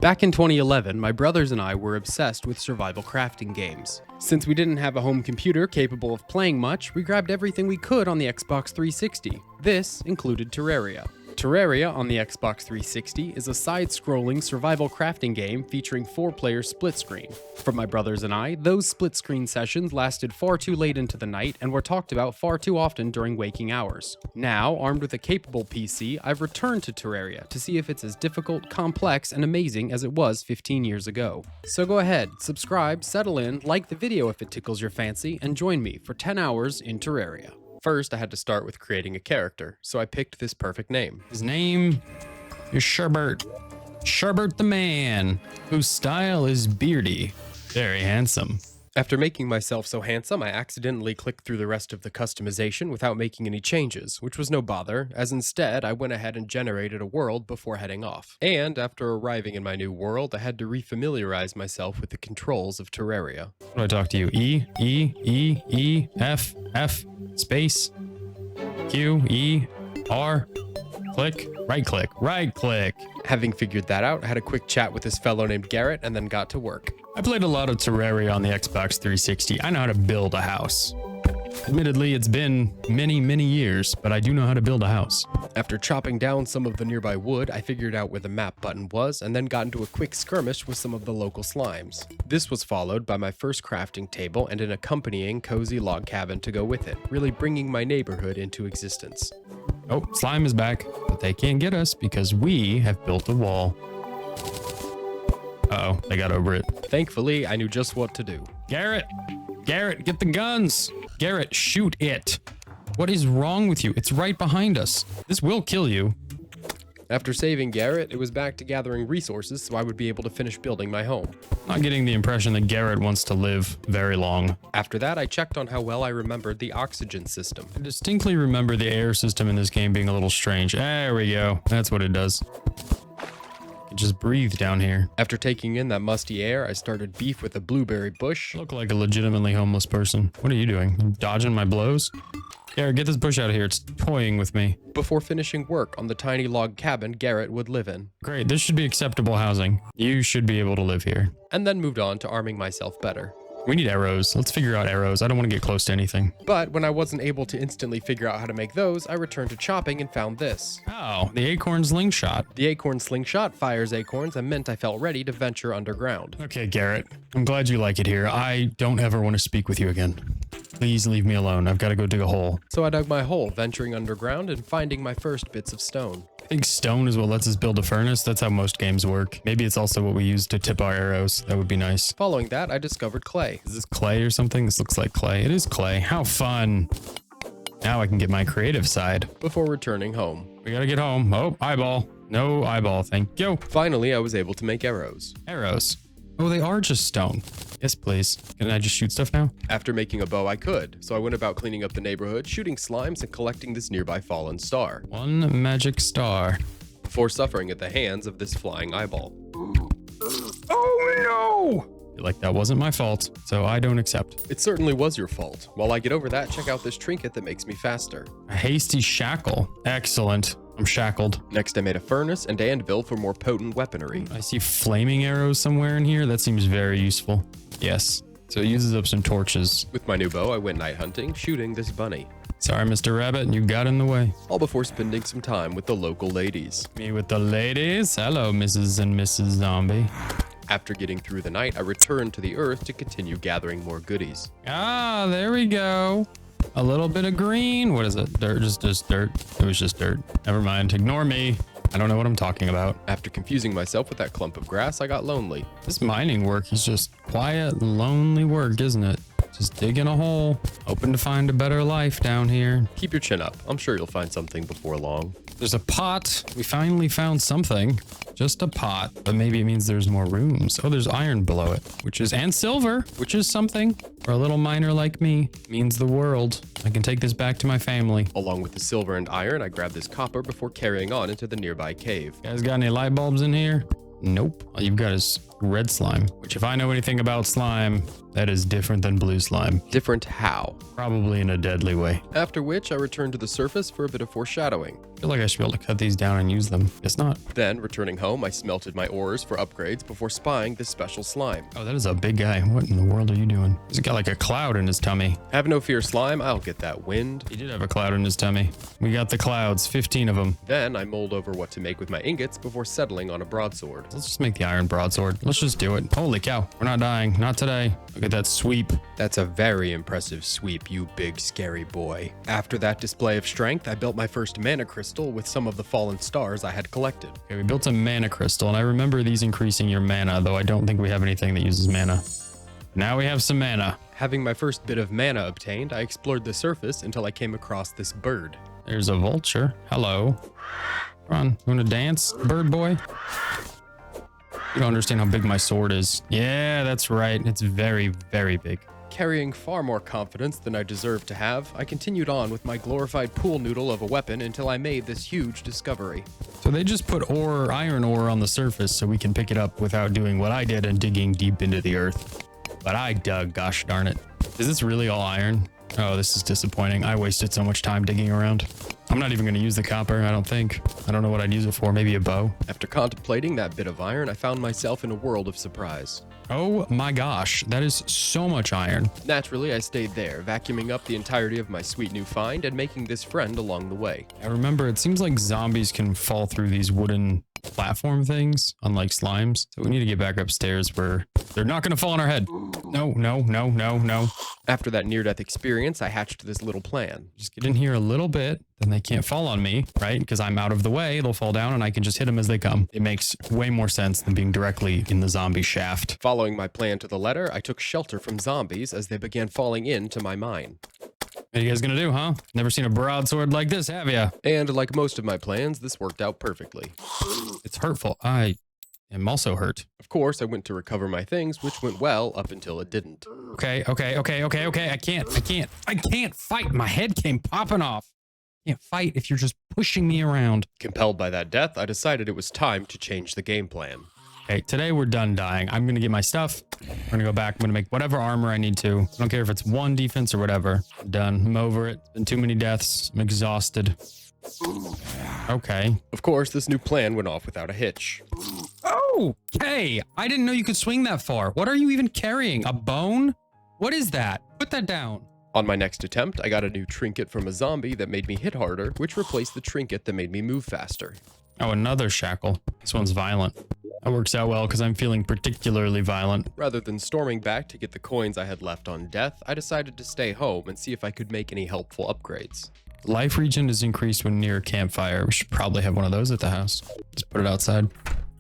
Back in 2011, my brothers and I were obsessed with survival crafting games. Since we didn't have a home computer capable of playing much, we grabbed everything we could on the Xbox 360. This included Terraria. Terraria on the Xbox 360 is a side-scrolling survival crafting game featuring 4-player split screen. For my brothers and I, those split screen sessions lasted far too late into the night and were talked about far too often during waking hours. Now, armed with a capable PC, I've returned to Terraria to see if it's as difficult, complex, and amazing as it was 15 years ago. So go ahead, subscribe, settle in, like the video if it tickles your fancy, and join me for 10 hours in Terraria. First, I had to start with creating a character, so I picked this perfect name. His name is Sherbert. Sherbert the man, whose style is beardy. Very handsome. After making myself so handsome, I accidentally clicked through the rest of the customization without making any changes, which was no bother, as instead I went ahead and generated a world before heading off. And after arriving in my new world, I had to refamiliarize myself with the controls of Terraria. How do I talk to you? E, F, space, Q, E, R, click, right click. Having figured that out, I had a quick chat with this fellow named Garrett and then got to work. I played a lot of Terraria on the Xbox 360. I know how to build a house. Admittedly, it's been many years, but I do know how to build a house. After chopping down some of the nearby wood, I figured out where the map button was and then got into a quick skirmish with some of the local slimes. This was followed by my first crafting table and an accompanying cozy log cabin to go with it, really bringing my neighborhood into existence. Oh, slime is back, but they can't get us because we have built a wall. Uh-oh, they got over it. Thankfully, I knew just what to do. Garrett, get the guns. Garrett, shoot it. What is wrong with you? It's right behind us. This will kill you. After saving Garrett, it was back to gathering resources so I would be able to finish building my home. Not getting the impression that Garrett wants to live very long. After that, I checked on how well I remembered the oxygen system. I distinctly remember the air system in this game being a little strange. There we go. That's what it does. Just breathe down here. After taking in that musty air, I started beef with a blueberry bush. Look like a legitimately homeless person. What are you doing? You dodging my blows? Garrett, get this bush out of here. It's toying with me. Before finishing work on the tiny log cabin Garrett would live in. Great, this should be acceptable housing. You should be able to live here. And then moved on to arming myself better. We need arrows. Let's figure out arrows. I don't want to get close to anything. But when I wasn't able to instantly figure out how to make those, I returned to chopping and found this. Oh, the acorn slingshot. The acorn slingshot fires acorns and meant I felt ready to venture underground. Okay, Garrett. I'm glad you like it here. I don't ever want to speak with you again. Please leave me alone. I've got to go dig a hole. So I dug my hole, venturing underground and finding my first bits of stone. I think stone is what lets us build a furnace. That's how most games work. Maybe it's also what we use to tip our arrows. That would be nice. Following that, I discovered clay. Is this clay or something? This looks like clay. It is clay. How fun. Now I can get my creative side. Before returning home. We gotta get home. Oh, eyeball. No eyeball, thank you. Finally, I was able to make arrows. Arrows. Oh, they are just stone. Yes, please. Can I just shoot stuff now? After making a bow, I could, so I went about cleaning up the neighborhood, shooting slimes, and collecting this nearby fallen star. One magic star. Before suffering at the hands of this flying eyeball. Oh no! Like that wasn't my fault, so I don't accept. It certainly was your fault. While I get over that, check out this trinket that makes me faster. A hasty shackle. Excellent. I'm shackled. Next, I made a furnace and anvil for more potent weaponry. I see flaming arrows somewhere in here. That seems very useful. Yes. So it uses up some torches. With my new bow, I went night hunting, shooting this bunny. Sorry, Mr. Rabbit, you got in the way. All before spending some time with the local ladies. Me with the ladies? Hello, Mrs. and Mrs. Zombie. After getting through the night, I returned to the earth to continue gathering more goodies. Ah, there we go. A little bit of green. What is it? Dirt, just dirt. It was just dirt. Never mind. Ignore me. I don't know what I'm talking about. After confusing myself with that clump of grass, I got lonely. This mining work is just quiet, lonely work, isn't it? Just digging a hole, hoping to find a better life down here. Keep your chin up. I'm sure you'll find something before long. There's a pot. We finally found something. Just a pot, but maybe it means there's more rooms. Oh, there's iron below it, and silver, which is something. For a little miner like me, means the world. I can take this back to my family. Along with the silver and iron, I grabbed this copper before carrying on into the nearby cave. You guys got any light bulbs in here? Nope. All you've got is red slime, which if I know anything about slime, that is different than blue slime. Different how? Probably in a deadly way. After which, I returned to the surface for a bit of foreshadowing. I feel like I should be able to cut these down and use them. It's not. Then, returning home, I smelted my ores for upgrades before spying this special slime. Oh, that is a big guy. What in the world are you doing? He's got like a cloud in his tummy. Have no fear, slime, I'll get that wind. He did have a cloud in his tummy. We got the clouds, 15 of them. Then, I mulled over what to make with my ingots before settling on a broadsword. Let's just make the iron broadsword. Let's just do it. Holy cow. We're not dying. Not today. Look at that sweep. That's a very impressive sweep, you big scary boy. After that display of strength, I built my first mana crystal with some of the fallen stars I had collected. Okay, we built a mana crystal, and I remember these increasing your mana, though I don't think we have anything that uses mana. Now we have some mana. Having my first bit of mana obtained, I explored the surface until I came across this bird. There's a vulture. Hello. Come on, you wanna dance, bird boy? You don't understand how big my sword is. Yeah, that's right. It's very, very big. Carrying far more confidence than I deserved to have, I continued on with my glorified pool noodle of a weapon until I made this huge discovery. So they just put ore, iron ore on the surface so we can pick it up without doing what I did and digging deep into the earth. But I dug, gosh darn it. Is this really all iron? Oh, this is disappointing. I wasted so much time digging around. I'm not even going to use the copper, I don't think. I don't know what I'd use it for. Maybe a bow. After contemplating that bit of iron, I found myself in a world of surprise. Oh my gosh, that is so much iron. Naturally, I stayed there, vacuuming up the entirety of my sweet new find and making this friend along the way. I remember it seems like zombies can fall through these wooden platform things, unlike slimes. So we need to get back upstairs where they're not going to fall on our head. No, no, no, no, no. After that near-death experience, I hatched this little plan. Just get in here a little bit, then they can't fall on me, right? Because I'm out of the way, they'll fall down and I can just hit them as they come. It makes way more sense than being directly in the zombie shaft. Following my plan to the letter, I took shelter from zombies as they began falling into my mine. What are you guys gonna do, huh? Never seen a broadsword like this, have ya? And like most of my plans, this worked out perfectly. It's hurtful. I am also hurt. Of course, I went to recover my things, which went well up until it didn't. Okay. I can't fight. My head came popping off. I can't fight if you're just pushing me around. Compelled by that death, I decided it was time to change the game plan. Okay, today we're done dying. I'm gonna get my stuff. We're gonna go back. I'm gonna make whatever armor I need to. I don't care if it's one defense or whatever. I'm done. I'm over it. It's been too many deaths. I'm exhausted. Okay. Of course, this new plan went off without a hitch. Okay. I didn't know you could swing that far. What are you even carrying? A bone? What is that? Put that down. On my next attempt, I got a new trinket from a zombie that made me hit harder, which replaced the trinket that made me move faster. Oh, another shackle. This one's violent. That works out well because I'm feeling particularly violent. Rather than storming back to get the coins I had left on death, I decided to stay home and see if I could make any helpful upgrades. Life regen is increased when near a campfire. We should probably have one of those at the house. Just put it outside.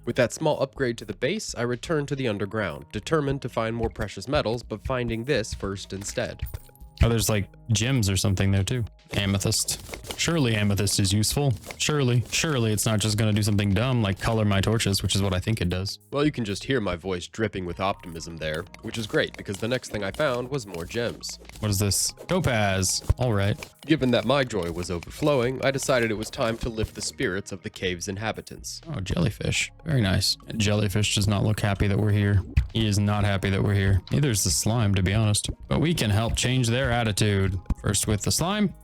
With that small upgrade to the base, I returned to the underground, determined to find more precious metals, but finding this first instead. Oh, there's like gems or something there too. Amethyst. Surely amethyst is useful. Surely it's not just gonna do something dumb like color my torches, which is what I think it does. Well, you can just hear my voice dripping with optimism there, which is great because the next thing I found was more gems. What is this? Topaz. All right. Given that my joy was overflowing, I decided it was time to lift the spirits of the cave's inhabitants. Oh, jellyfish. Very nice. Jellyfish does not look happy that we're here. He is not happy that we're here. Neither is the slime, to be honest. But we can help change their attitude. First with the slime,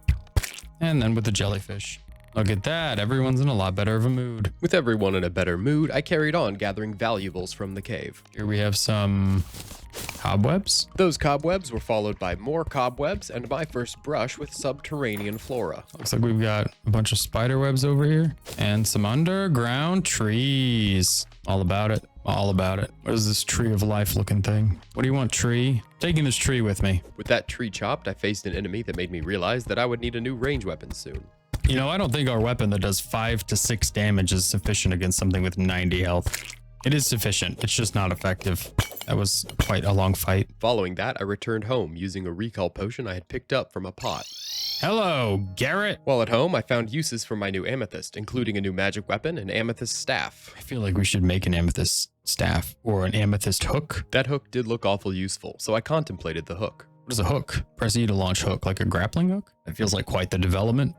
and then with the jellyfish. Look at that. Everyone's in a lot better of a mood. With everyone in a better mood, I carried on gathering valuables from the cave. Here we have some cobwebs. Those cobwebs were followed by more cobwebs and my first brush with subterranean flora. Looks like we've got a bunch of spider webs over here and some underground trees. All about it. All about it. What is this tree of life looking thing? What do you want, tree? Taking this tree with me. With that tree chopped, I faced an enemy that made me realize that I would need a new range weapon soon. You know, I don't think our weapon that does 5 to 6 damage is sufficient against something with 90 health. It is sufficient. It's just not effective. That was quite a long fight. Following that, I returned home using a recall potion I had picked up from a pot. Hello, Garrett. While at home, I found uses for my new amethyst, including a new magic weapon and amethyst staff. I feel like we should make an amethyst staff or an amethyst hook. That hook did look awful useful, so I contemplated the hook. What is a hook? Press E to launch hook, like a grappling hook? That feels like quite the development.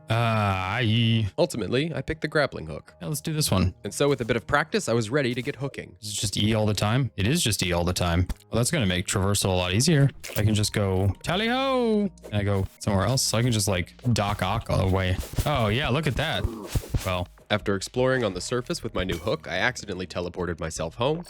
Ultimately, I picked the grappling hook. Yeah, let's do this one. And so with a bit of practice, I was ready to get hooking. Is it just E all the time? It is just E all the time. Well, that's going to make traversal a lot easier. I can just go tally-ho, and I go somewhere else. So I can just like dock-ock all the way. Oh yeah, look at that. Well, After exploring on the surface with my new hook, I accidentally teleported myself home.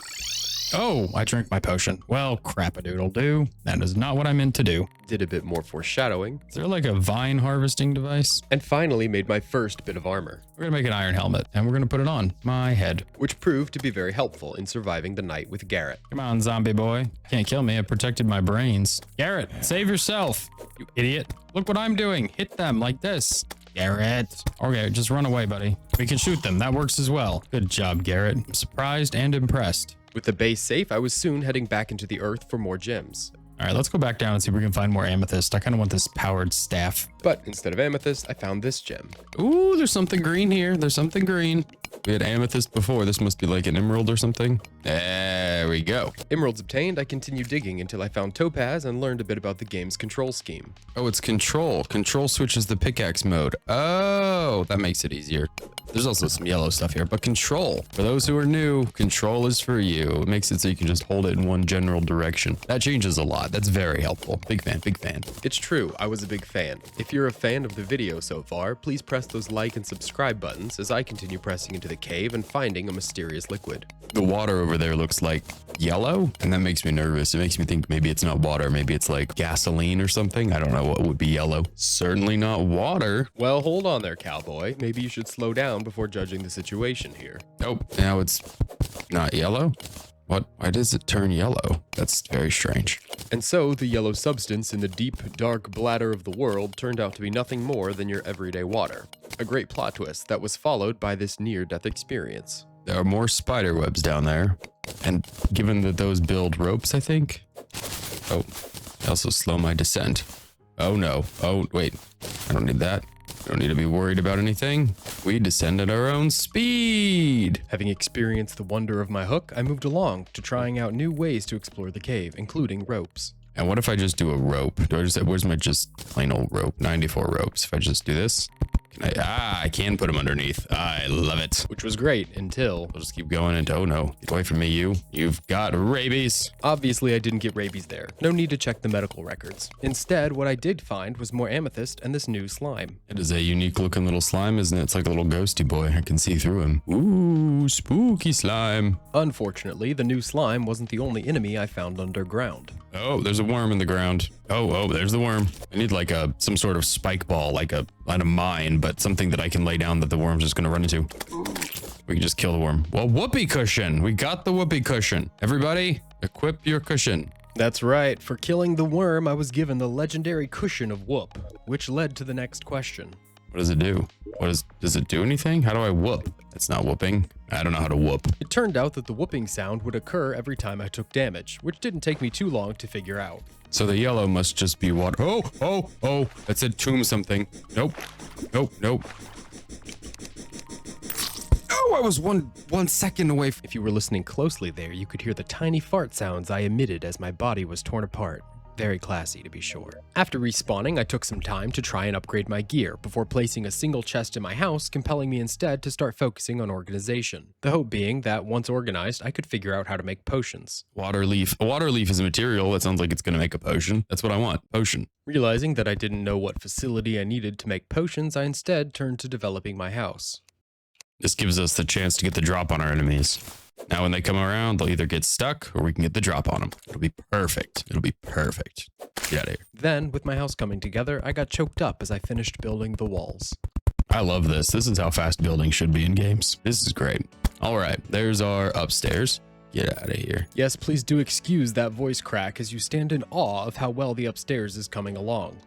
oh, I drank my potion. Well, crap-a-doodle-doo. That is not what I meant to do. Did a bit more foreshadowing. Is there like a vine harvesting device? And finally made my first bit of armor, We're going to make an iron helmet, and we're going to put it on my head. which proved to be very helpful in surviving the night with Garrett. Come on, zombie boy. Can't kill me. I protected my brains. Garrett, save yourself, you idiot. Look what I'm doing. Hit them like this. Garrett. Okay, just run away, buddy. We can shoot them. That works as well. Good job, Garrett. I'm surprised and impressed. With the base safe, I was soon heading back into the earth for more gems. All right, let's go back down and see if we can find more amethyst. I kind of want this powered staff. But instead of amethyst, I found this gem. Ooh, there's something green here. There's something green. We had amethyst before. This must be like an emerald or something. There we go. Emeralds obtained, I continued digging until I found topaz and learned a bit about the game's control scheme. Oh, it's control. Control switches the pickaxe mode. Oh, that makes it easier. There's also some yellow stuff here, but control. For those who are new, control is for you. It makes it so you can just hold it in one general direction. That changes a lot. That's very helpful. Big fan, big fan. It's true, I was a big fan. If you're a fan of the video so far, please press those like and subscribe buttons as I continue pressing into the cave and finding a mysterious liquid. The water over there looks like yellow, and that makes me nervous. It makes me think maybe it's not water. Maybe it's like gasoline or something. I don't know what would be yellow. Certainly not water. Well, hold on there, cowboy. Maybe you should slow down before judging the situation here. Nope. Now it's not yellow. What? Why does it turn yellow? That's very strange. And so, the yellow substance in the deep, dark bladder of the world turned out to be nothing more than your everyday water. A great plot twist that was followed by this near-death experience. There are more spider webs down there. And given that those build ropes, I think. Oh, they also slow my descent. Oh no. Oh, wait. I don't need that. Don't need to be worried about anything. We descend at our own speed. Having experienced the wonder of my hook, I moved along to trying out new ways to explore the cave, including ropes. And what if I just do a rope? Do I just, where's my just plain old rope? 94 ropes. If I just do this, I can put them underneath. I love it. Which was great until... I'll just keep going and oh no, get away from me, you. You've got rabies. Obviously, I didn't get rabies there. No need to check the medical records. Instead, what I did find was more amethyst and this new slime. It is a unique looking little slime, isn't it? It's like a little ghosty boy. I can see through him. Ooh, spooky slime. Unfortunately, the new slime wasn't the only enemy I found underground. Oh, there's a worm in the ground. Oh, there's the worm. I need like some sort of spike ball, like a mine, but something that I can lay down that the worm's just gonna run into. We can just kill the worm. Well, whoopee cushion. We got the whoopee cushion. Everybody, equip your cushion. That's right. For killing the worm, I was given the legendary cushion of whoop, which led to the next question. What does it do? Does it do anything? How do I whoop? It's not whooping. I don't know how to whoop. It turned out that the whooping sound would occur every time I took damage, which didn't take me too long to figure out. So the yellow must just be water. Oh, that said tomb something. Nope. Oh, I was one second away. If you were listening closely there, you could hear the tiny fart sounds I emitted as my body was torn apart. Very classy, to be sure. After respawning, I took some time to try and upgrade my gear before placing a single chest in my house, compelling me instead to start focusing on organization. The hope being that once organized, I could figure out how to make potions. Water leaf. A water leaf is a material that sounds like it's going to make a potion. That's what I want. Potion. Realizing that I didn't know what facility I needed to make potions, I instead turned to developing my house. This gives us the chance to get the drop on our enemies. Now when they come around, they'll either get stuck or we can get the drop on them. It'll be perfect. It'll be perfect. Get out of here. Then, with my house coming together, I got choked up as I finished building the walls. I love this. This is how fast building should be in games. This is great. All right, there's our upstairs. Get out of here. Yes, please do excuse that voice crack as you stand in awe of how well the upstairs is coming along.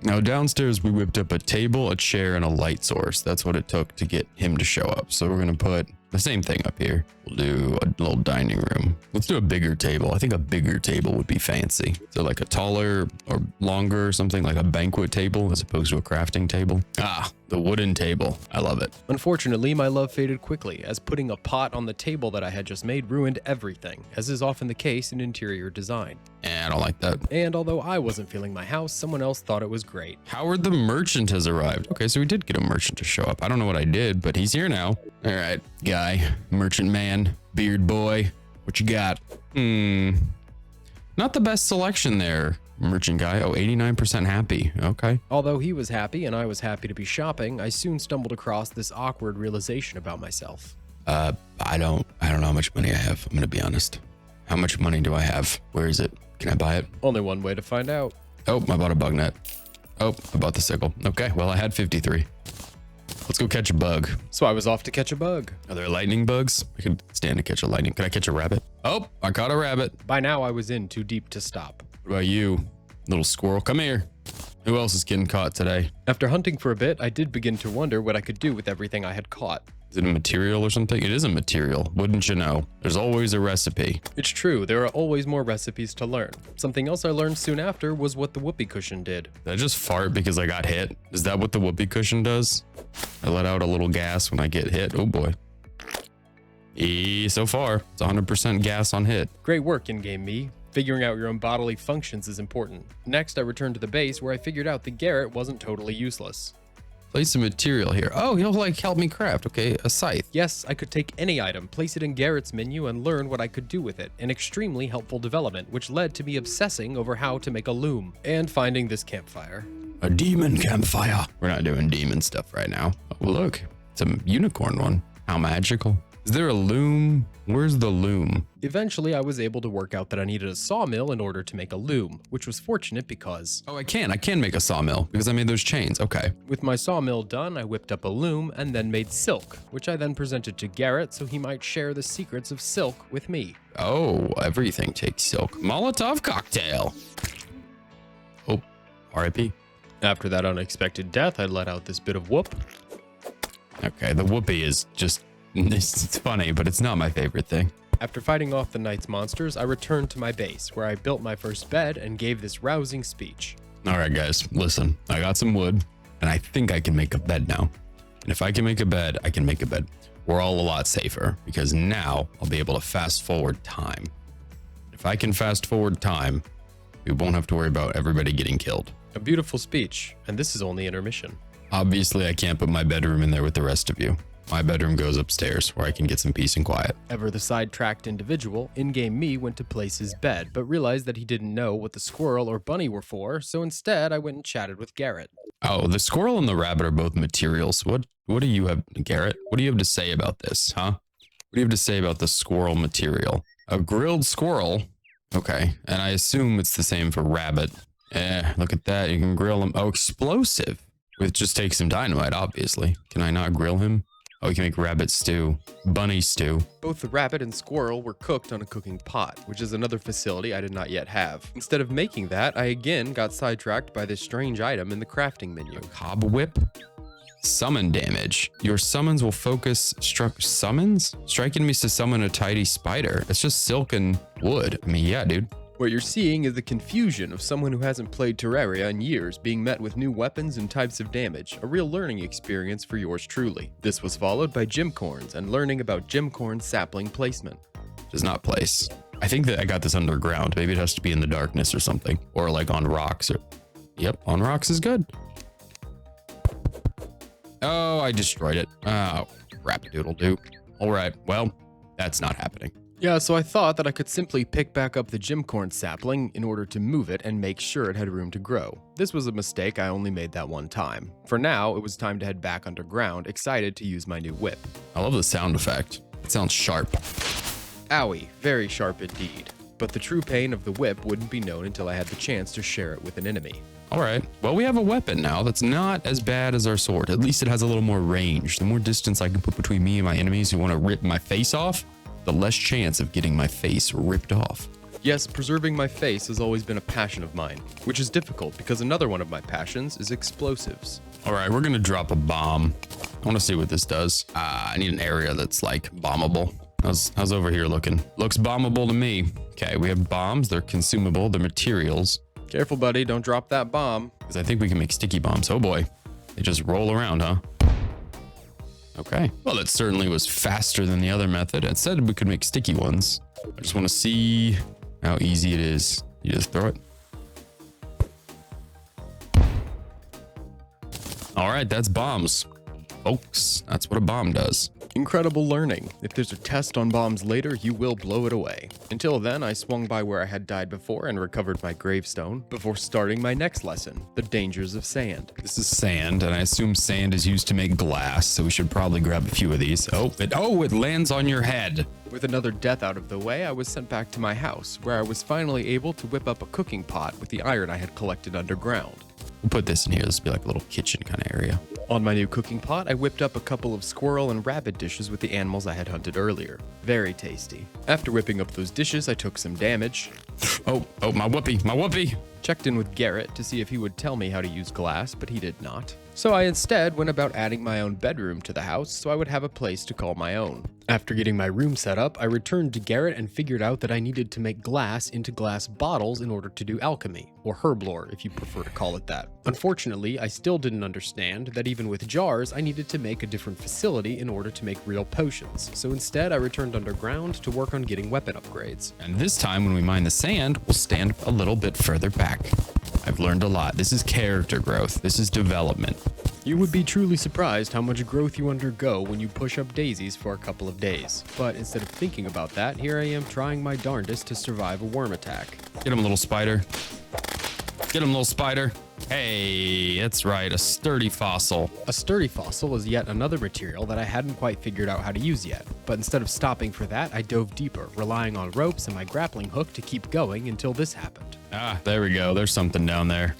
Now downstairs, we whipped up a table, a chair, and a light source. That's what it took to get him to show up. So we're going to put The same thing up here. We'll do a little dining room. Let's do a bigger table. I think a bigger table would be fancy. So like a taller or longer or something, like a banquet table as opposed to a crafting table. Ah, the wooden table. I love it. Unfortunately, my love faded quickly, as putting a pot on the table that I had just made ruined everything, as is often the case in interior design. I don't like that. And although I wasn't feeling my house, someone else thought it was great. Howard the merchant has arrived. Okay, so we did get a merchant to show up. I don't know what I did, but he's here now. All right, guy, merchant man, beard boy, what you got? Not the best selection there, merchant guy. Oh, 89% happy. Okay. Although he was happy and I was happy to be shopping, I soon stumbled across this awkward realization about myself. I don't know how much money I have. I'm gonna be honest. How much money do I have? Where is it? Can I buy it? Only one way to find out. Oh, I bought a bug net. Oh, I bought the sickle. Okay, well, I had 53. Let's go catch a bug. So I was off to catch a bug. Are there lightning bugs? I could stand to catch a lightning. Could I catch a rabbit? Oh, I caught a rabbit. By now I was in too deep to stop. What about you, little squirrel? Come here. Who else is getting caught today? After hunting for a bit, I did begin to wonder what I could do with everything I had caught. Is it a material or something? It is a material, wouldn't you know? There's always a recipe. It's true, there are always more recipes to learn. Something else I learned soon after was what the whoopee cushion did. Did I just fart because I got hit? Is that what the whoopee cushion does? I let out a little gas when I get hit. Oh boy. So far, it's 100% gas on hit. Great work, in-game me. Figuring out your own bodily functions is important. Next, I returned to the base where I figured out the Garrett wasn't totally useless. Place some material here. Oh, he'll like help me craft. Okay, a scythe. Yes, I could take any item, place it in Garrett's menu, and learn what I could do with it. An extremely helpful development, which led to me obsessing over how to make a loom, and finding this campfire. A demon campfire. We're not doing demon stuff right now. Oh, look, it's a unicorn one. How magical. Is there a loom? Where's the loom? Eventually, I was able to work out that I needed a sawmill in order to make a loom, which was fortunate because... Oh, I can make a sawmill because I made those chains. Okay. With my sawmill done, I whipped up a loom and then made silk, which I then presented to Garrett so he might share the secrets of silk with me. Oh, everything takes silk. Molotov cocktail. Oh, R.I.P. After that unexpected death, I let out this bit of whoop. Okay, the whoopee is just... It's funny, but it's not my favorite thing. After fighting off the night's monsters, I returned to my base, where I built my first bed and gave this rousing speech. All right, guys, listen. I got some wood, and I think I can make a bed now. And if I can make a bed, I can make a bed. We're all a lot safer, because now I'll be able to fast forward time. If I can fast forward time, we won't have to worry about everybody getting killed. A beautiful speech, and this is only intermission. Obviously, I can't put my bedroom in there with the rest of you. My bedroom goes upstairs where I can get some peace and quiet. Ever the sidetracked individual, in-game me went to place his bed, but realized that he didn't know what the squirrel or bunny were for, so instead I went and chatted with Garrett. Oh, the squirrel and the rabbit are both materials. What do you have, Garrett? What do you have to say about this, huh? What do you have to say about the squirrel material? A grilled squirrel. Okay, and I assume it's the same for rabbit. Look at that. You can grill him. Oh, explosive. It just takes some dynamite, obviously. Can I not grill him? Oh, we can make rabbit stew, bunny stew. Both the rabbit and squirrel were cooked on a cooking pot, which is another facility I did not yet have. Instead of making that, I again got sidetracked by this strange item in the crafting menu. Cob whip? Summon damage. Your summons will focus summons? Strike enemies to summon a tidy spider. It's just silk and wood. I mean, yeah, dude. What you're seeing is the confusion of someone who hasn't played Terraria in years being met with new weapons and types of damage, a real learning experience for yours truly. This was followed by gemcorns and learning about gemcorn sapling placement. Does not place. I think that I got this underground. Maybe it has to be in the darkness or something, or like on rocks. Yep, on rocks is good. Oh, I destroyed it. Oh, crap-a-doodle-doo. All right, well, that's not happening. Yeah, so I thought that I could simply pick back up the gemcorn sapling in order to move it and make sure it had room to grow. This was a mistake, I only made that one time. For now, it was time to head back underground, excited to use my new whip. I love the sound effect. It sounds sharp. Owie, very sharp indeed. But the true pain of the whip wouldn't be known until I had the chance to share it with an enemy. All right, well, we have a weapon now that's not as bad as our sword. At least it has a little more range. The more distance I can put between me and my enemies who want to rip my face off, the less chance of getting my face ripped off. Yes, preserving my face has always been a passion of mine, which is difficult because another one of my passions is explosives. All right, we're gonna drop a bomb. I want to see what this does. I need an area that's like bombable. How's over here looking? Looks bombable to me. Okay, we have bombs. They're consumable. They're materials. Careful, buddy. Don't drop that bomb. Because I think we can make sticky bombs. Oh boy. They just roll around, huh? Okay. Well, that certainly was faster than the other method. It said we could make sticky ones. I just want to see how easy it is. You just throw it. All right, that's bombs. Folks, that's what a bomb does. Incredible learning. If there's a test on bombs later, you will blow it away. Until then, I swung by where I had died before and recovered my gravestone before starting my next lesson, the dangers of sand. This is sand, and I assume sand is used to make glass, so we should probably grab a few of these. It lands on your head. With another death out of the way, I was sent back to my house, where I was finally able to whip up a cooking pot with the iron I had collected underground. We'll put this in here. This will be like a little kitchen kind of area. On my new cooking pot, I whipped up a couple of squirrel and rabbit dishes with the animals I had hunted earlier. Very tasty. After whipping up those dishes, I took some damage. Oh, my whoopee. Checked in with Garrett to see if he would tell me how to use glass, but he did not. So I instead went about adding my own bedroom to the house so I would have a place to call my own. After getting my room set up, I returned to Garrett and figured out that I needed to make glass into glass bottles in order to do alchemy, or herblore if you prefer to call it that. Unfortunately, I still didn't understand that even with jars, I needed to make a different facility in order to make real potions. So instead, I returned underground to work on getting weapon upgrades. And this time when we mine the sand, we'll stand a little bit further back. I've learned a lot. This is character growth. This is development. You would be truly surprised how much growth you undergo when you push up daisies for a couple of days. But instead of thinking about that, here I am trying my darndest to survive a worm attack. Get him, little spider. Get him, little spider. Hey, that's right, a sturdy fossil. A sturdy fossil is yet another material that I hadn't quite figured out how to use yet. But instead of stopping for that, I dove deeper, relying on ropes and my grappling hook to keep going until this happened. Ah, there we go. There's something down there.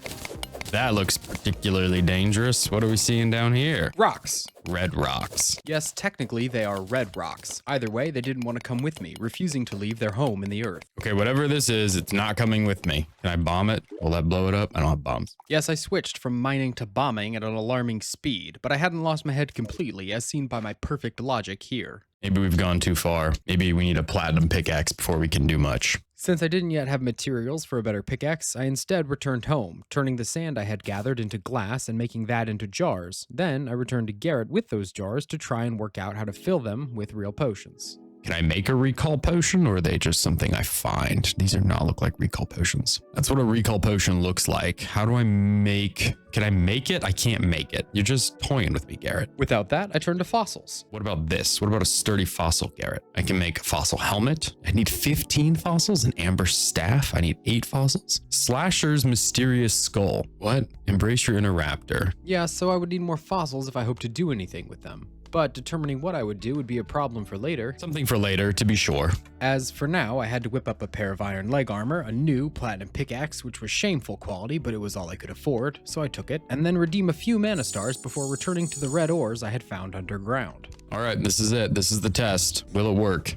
That looks particularly dangerous. What are we seeing down here? Rocks. Red rocks. Yes, technically they are red rocks. Either way, they didn't want to come with me, refusing to leave their home in the earth. Okay, whatever this is, it's not coming with me. Can I bomb it? Will that blow it up? I don't have bombs. Yes, I switched from mining to bombing at an alarming speed, but I hadn't lost my head completely, as seen by my perfect logic here. Maybe we've gone too far. Maybe we need a platinum pickaxe before we can do much. Since I didn't yet have materials for a better pickaxe, I instead returned home, turning the sand I had gathered into glass and making that into jars. Then I returned to Garrett with those jars to try and work out how to fill them with real potions. Can I make a recall potion, or are they just something I find? These do not look like recall potions. That's what a recall potion looks like. How do I make... Can I make it? I can't make it. You're just toying with me, Garrett. Without that, I turned to fossils. What about this? What about a sturdy fossil, Garrett? I can make a fossil helmet. I need 15 fossils. An amber staff. I need 8 fossils. Slasher's mysterious skull. What? Embrace your inner raptor. Yeah, so I would need more fossils if I hope to do anything with them. But determining what I would do would be a problem for later. Something for later, to be sure. As for now, I had to whip up a pair of iron leg armor, a new platinum pickaxe, which was shameful quality, but it was all I could afford, so I took it, and then redeem a few mana stars before returning to the red ores I had found underground. All right, this is it. This is the test. Will it work?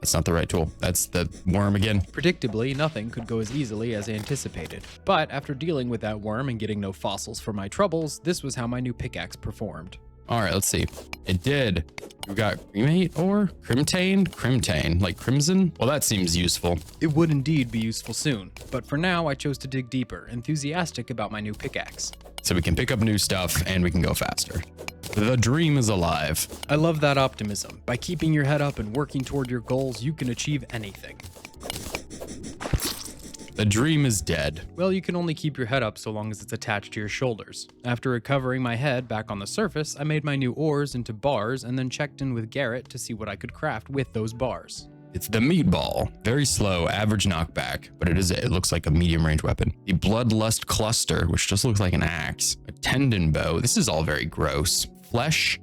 That's not the right tool. That's the worm again. Predictably, nothing could go as easily as anticipated. But after dealing with that worm and getting no fossils for my troubles, this was how my new pickaxe performed. All right, let's see. It did. We got cremate ore, crimtane, like crimson. Well, that seems useful. It would indeed be useful soon, but for now I chose to dig deeper, enthusiastic about my new pickaxe. So we can pick up new stuff and we can go faster. The dream is alive. I love that optimism. By keeping your head up and working toward your goals, you can achieve anything. The dream is dead. Well, you can only keep your head up so long as it's attached to your shoulders. After recovering my head back on the surface, I made my new ores into bars and then checked in with Garrett to see what I could craft with those bars. It's the meatball. Very slow, average knockback, but it looks like a medium range weapon. The bloodlust cluster, which just looks like an axe. A tendon bow. This is all very gross. Flesh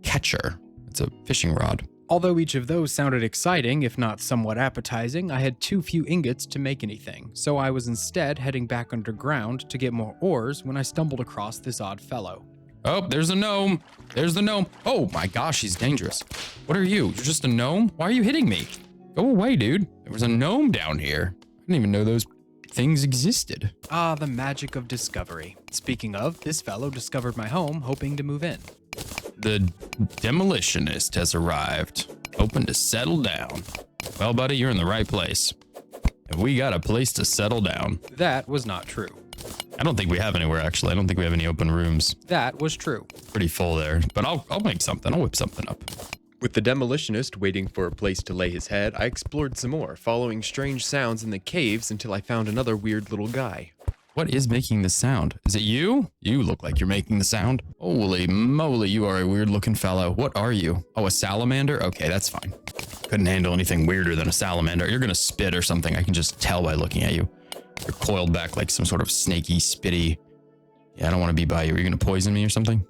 catcher. It's a fishing rod. Although each of those sounded exciting, if not somewhat appetizing, I had too few ingots to make anything, so I was instead heading back underground to get more ores when I stumbled across this odd fellow. Oh, there's a gnome. There's the gnome. Oh my gosh, he's dangerous. What are you? You're just a gnome? Why are you hitting me? Go away, dude. There was a gnome down here. I didn't even know those things existed. Ah, the magic of discovery. Speaking of, this fellow discovered my home hoping to move in. The demolitionist has arrived, hoping to settle down. Well, buddy, you're in the right place. And we got a place to settle down. That was not true. I don't think we have anywhere, actually. I don't think we have any open rooms. That was true. Pretty full there, but I'll make something. I'll whip something up. With the demolitionist waiting for a place to lay his head, I explored some more, following strange sounds in the caves until I found another weird little guy. What is making the sound? Is it you? You look like you're making the sound. Holy moly, you are a weird looking fellow. What are you? Oh, a salamander? Okay, that's fine. Couldn't handle anything weirder than a salamander. You're gonna spit or something. I can just tell by looking at you. You're coiled back like some sort of snaky, spitty. Yeah, I don't want to be by you. Are you gonna poison me or something?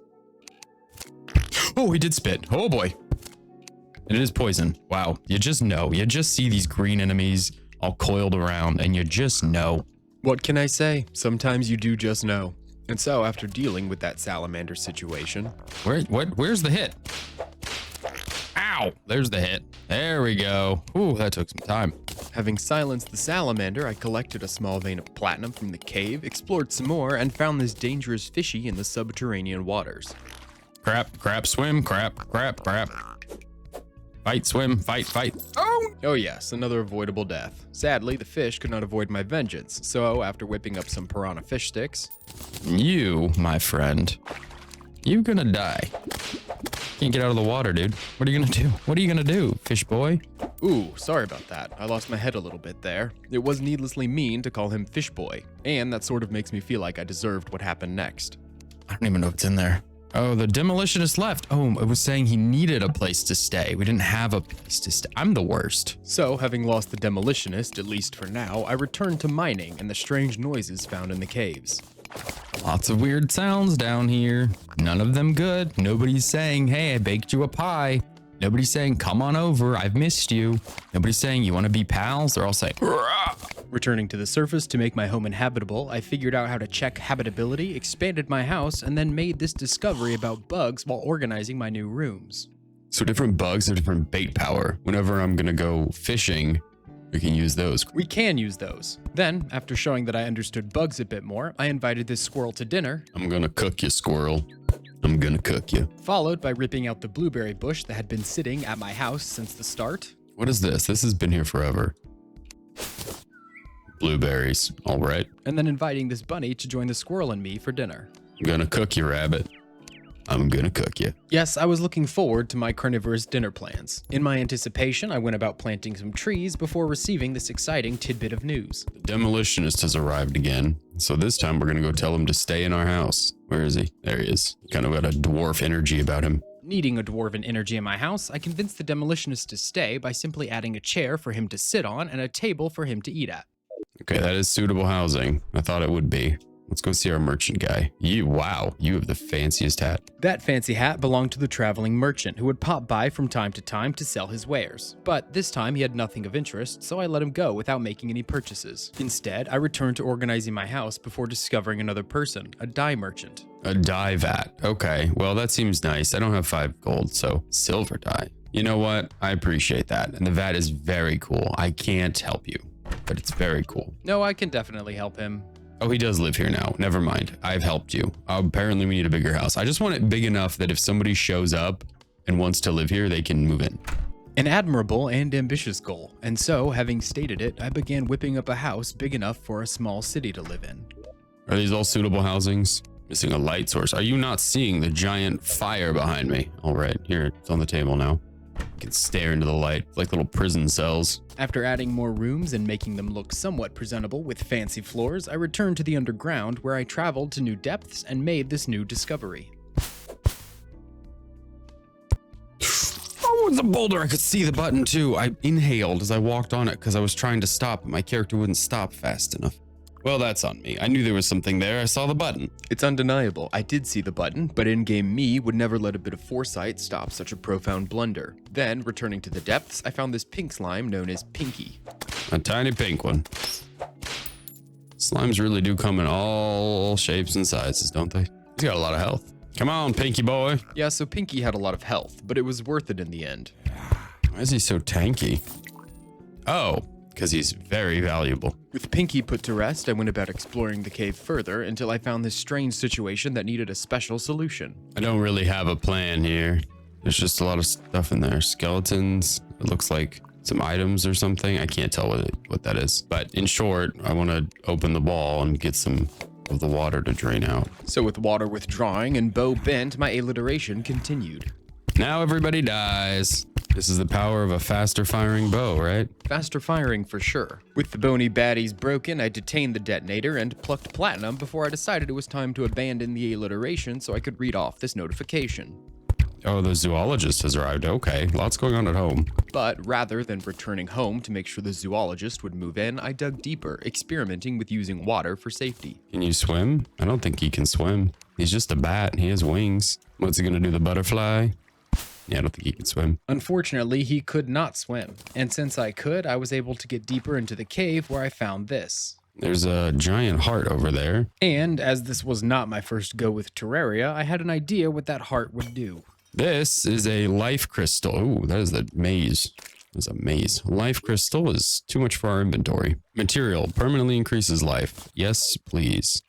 Oh, he did spit. Oh boy. And it is poison. Wow. You just know. You just see these green enemies all coiled around and you just know. What can I say? Sometimes you do just know. And so, after dealing with that salamander situation... Where's the hit? Ow! There's the hit. There we go. Ooh, that took some time. Having silenced the salamander, I collected a small vein of platinum from the cave, explored some more, and found this dangerous fishy in the subterranean waters. Crap, swim, crap. Fight, swim, fight. Oh yes, another avoidable death. Sadly, the fish could not avoid my vengeance, so after whipping up some piranha fish sticks... You, my friend, you gonna die. Can't get out of the water, dude. What are you gonna do? What are you gonna do, fish boy? Ooh, sorry about that. I lost my head a little bit there. It was needlessly mean to call him Fish Boy, and that sort of makes me feel like I deserved what happened next. I don't even know what's in there. Oh, the demolitionist left. Oh, it was saying he needed a place to stay. We didn't have a place to stay. I'm the worst. So, having lost the demolitionist, at least for now, I returned to mining and the strange noises found in the caves. Lots of weird sounds down here. None of them good. Nobody's saying, hey, I baked you a pie. Nobody's saying, come on over, I've missed you. Nobody's saying, you want to be pals? They're all saying, rah! Returning to the surface to make my home inhabitable, I figured out how to check habitability, expanded my house, and then made this discovery about bugs while organizing my new rooms. So different bugs have different bait power. Whenever I'm going to go fishing, we can use those. We can use those. Then, after showing that I understood bugs a bit more, I invited this squirrel to dinner. I'm going to cook you, squirrel. I'm going to cook you. Followed by ripping out the blueberry bush that had been sitting at my house since the start. What is this? This has been here forever. Blueberries. All right. And then inviting this bunny to join the squirrel and me for dinner. I'm going to cook you, rabbit. I'm gonna cook you. Yes, I was looking forward to my carnivorous dinner plans. In my anticipation, I went about planting some trees before receiving this exciting tidbit of news. The demolitionist has arrived again, so this time we're gonna go tell him to stay in our house. Where is he? There he is. Kind of got a dwarf energy about him. Needing a dwarven energy in my house, I convinced the demolitionist to stay by simply adding a chair for him to sit on and a table for him to eat at. Okay, that is suitable housing. I thought it would be. Let's go see our merchant guy. Wow, you have the fanciest hat. That fancy hat belonged to the traveling merchant who would pop by from time to sell his wares. But this time he had nothing of interest, so I let him go without making any purchases. Instead, I returned to organizing my house before discovering another person, a dye merchant. A dye vat. Okay, well that seems nice. I don't have 5 gold, so silver dye. You know what? I appreciate that. And the vat is very cool. I can't help you, but it's very cool. No, I can definitely help him. Oh, he does live here now. Never mind. I've helped you. Apparently we need a bigger house. I just want it big enough that if somebody shows up and wants to live here, they can move in. An admirable and ambitious goal. And so, having stated it, I began whipping up a house big enough for a small city to live in. Are these all suitable housings? Missing a light source. Are you not seeing the giant fire behind me? All right, here, it's on the table now. You can stare into the light. It's like little prison cells. After adding more rooms and making them look somewhat presentable with fancy floors, I returned to the underground where I traveled to new depths and made this new discovery. Oh, it's a boulder. I could see the button too. I inhaled as I walked on it because I was trying to stop, but my character wouldn't stop fast enough. Well, that's on me. I knew there was something there. I saw the button. It's undeniable. I did see the button, but in-game me would never let a bit of foresight stop such a profound blunder. Then, returning to the depths, I found this pink slime known as Pinky. A tiny pink one. Slimes really do come in all shapes and sizes, don't they? He's got a lot of health. Come on, Pinky boy. Yeah, so Pinky had a lot of health, but it was worth it in the end. Why is he so tanky? Oh, because he's very valuable. With Pinky put to rest, I went about exploring the cave further until I found this strange situation that needed a special solution. I don't really have a plan here. There's just a lot of stuff in there. Skeletons. It looks like some items or something. I can't tell what that is. But in short, I want to open the wall and get some of the water to drain out. So with water withdrawing and bow bent, my alliteration continued. Now everybody dies. This is the power of a faster firing bow, right? Faster firing for sure. With the bony baddies broken, I detained the detonator and plucked platinum before I decided it was time to abandon the alliteration so I could read off this notification. Oh, the zoologist has arrived. Okay, lots going on at home. But rather than returning home to make sure the zoologist would move in, I dug deeper, experimenting with using water for safety. Can you swim? I don't think he can swim. He's just a bat. He has wings. What's he gonna do, the butterfly? Yeah, I don't think he can swim. Unfortunately, he could not swim, and since I could, I was able to get deeper into the cave where I found this. There's a giant heart over there. And as this was not my first go with Terraria, I had an idea what that heart would do. This is a life crystal. Oh, that is a maze. There's a maze. Life crystal is too much for our inventory. Material permanently increases life. Yes, please.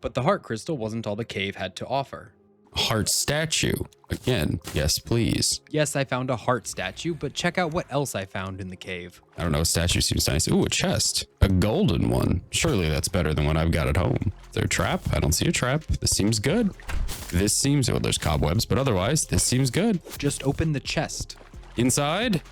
But the heart crystal wasn't all the cave had to offer. Heart statue. Again, yes, please. Yes, I found a heart statue, but check out what else I found in the cave. I don't know, a statue seems nice. Ooh, a chest. A golden one. Surely that's better than what I've got at home. Is there a trap? I don't see a trap. This seems good. This seems, well, there's cobwebs, but otherwise, this seems good. Just open the chest. Inside?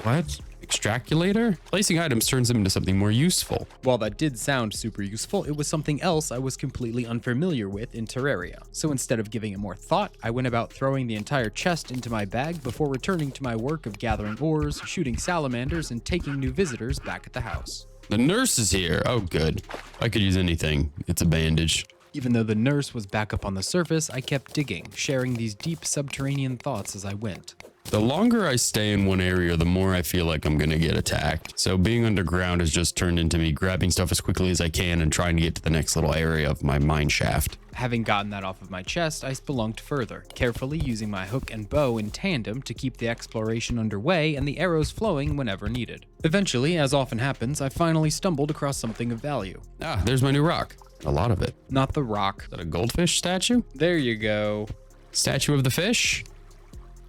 What? Extraculator? Placing items turns them into something more useful. While that did sound super useful, it was something else I was completely unfamiliar with in Terraria. So instead of giving it more thought, I went about throwing the entire chest into my bag before returning to my work of gathering ores, shooting salamanders, and taking new visitors back at the house. The nurse is here. Oh, good. I could use anything. It's a bandage. Even though the nurse was back up on the surface, I kept digging, sharing these deep subterranean thoughts as I went. The longer I stay in one area, the more I feel like I'm gonna get attacked. So being underground has just turned into me grabbing stuff as quickly as I can and trying to get to the next little area of my mine shaft. Having gotten that off of my chest, I spelunked further, carefully using my hook and bow in tandem to keep the exploration underway and the arrows flowing whenever needed. Eventually, as often happens, I finally stumbled across something of value. Ah, there's my new rock. A lot of it. Not the rock. Is that a goldfish statue? There you go. Statue of the fish?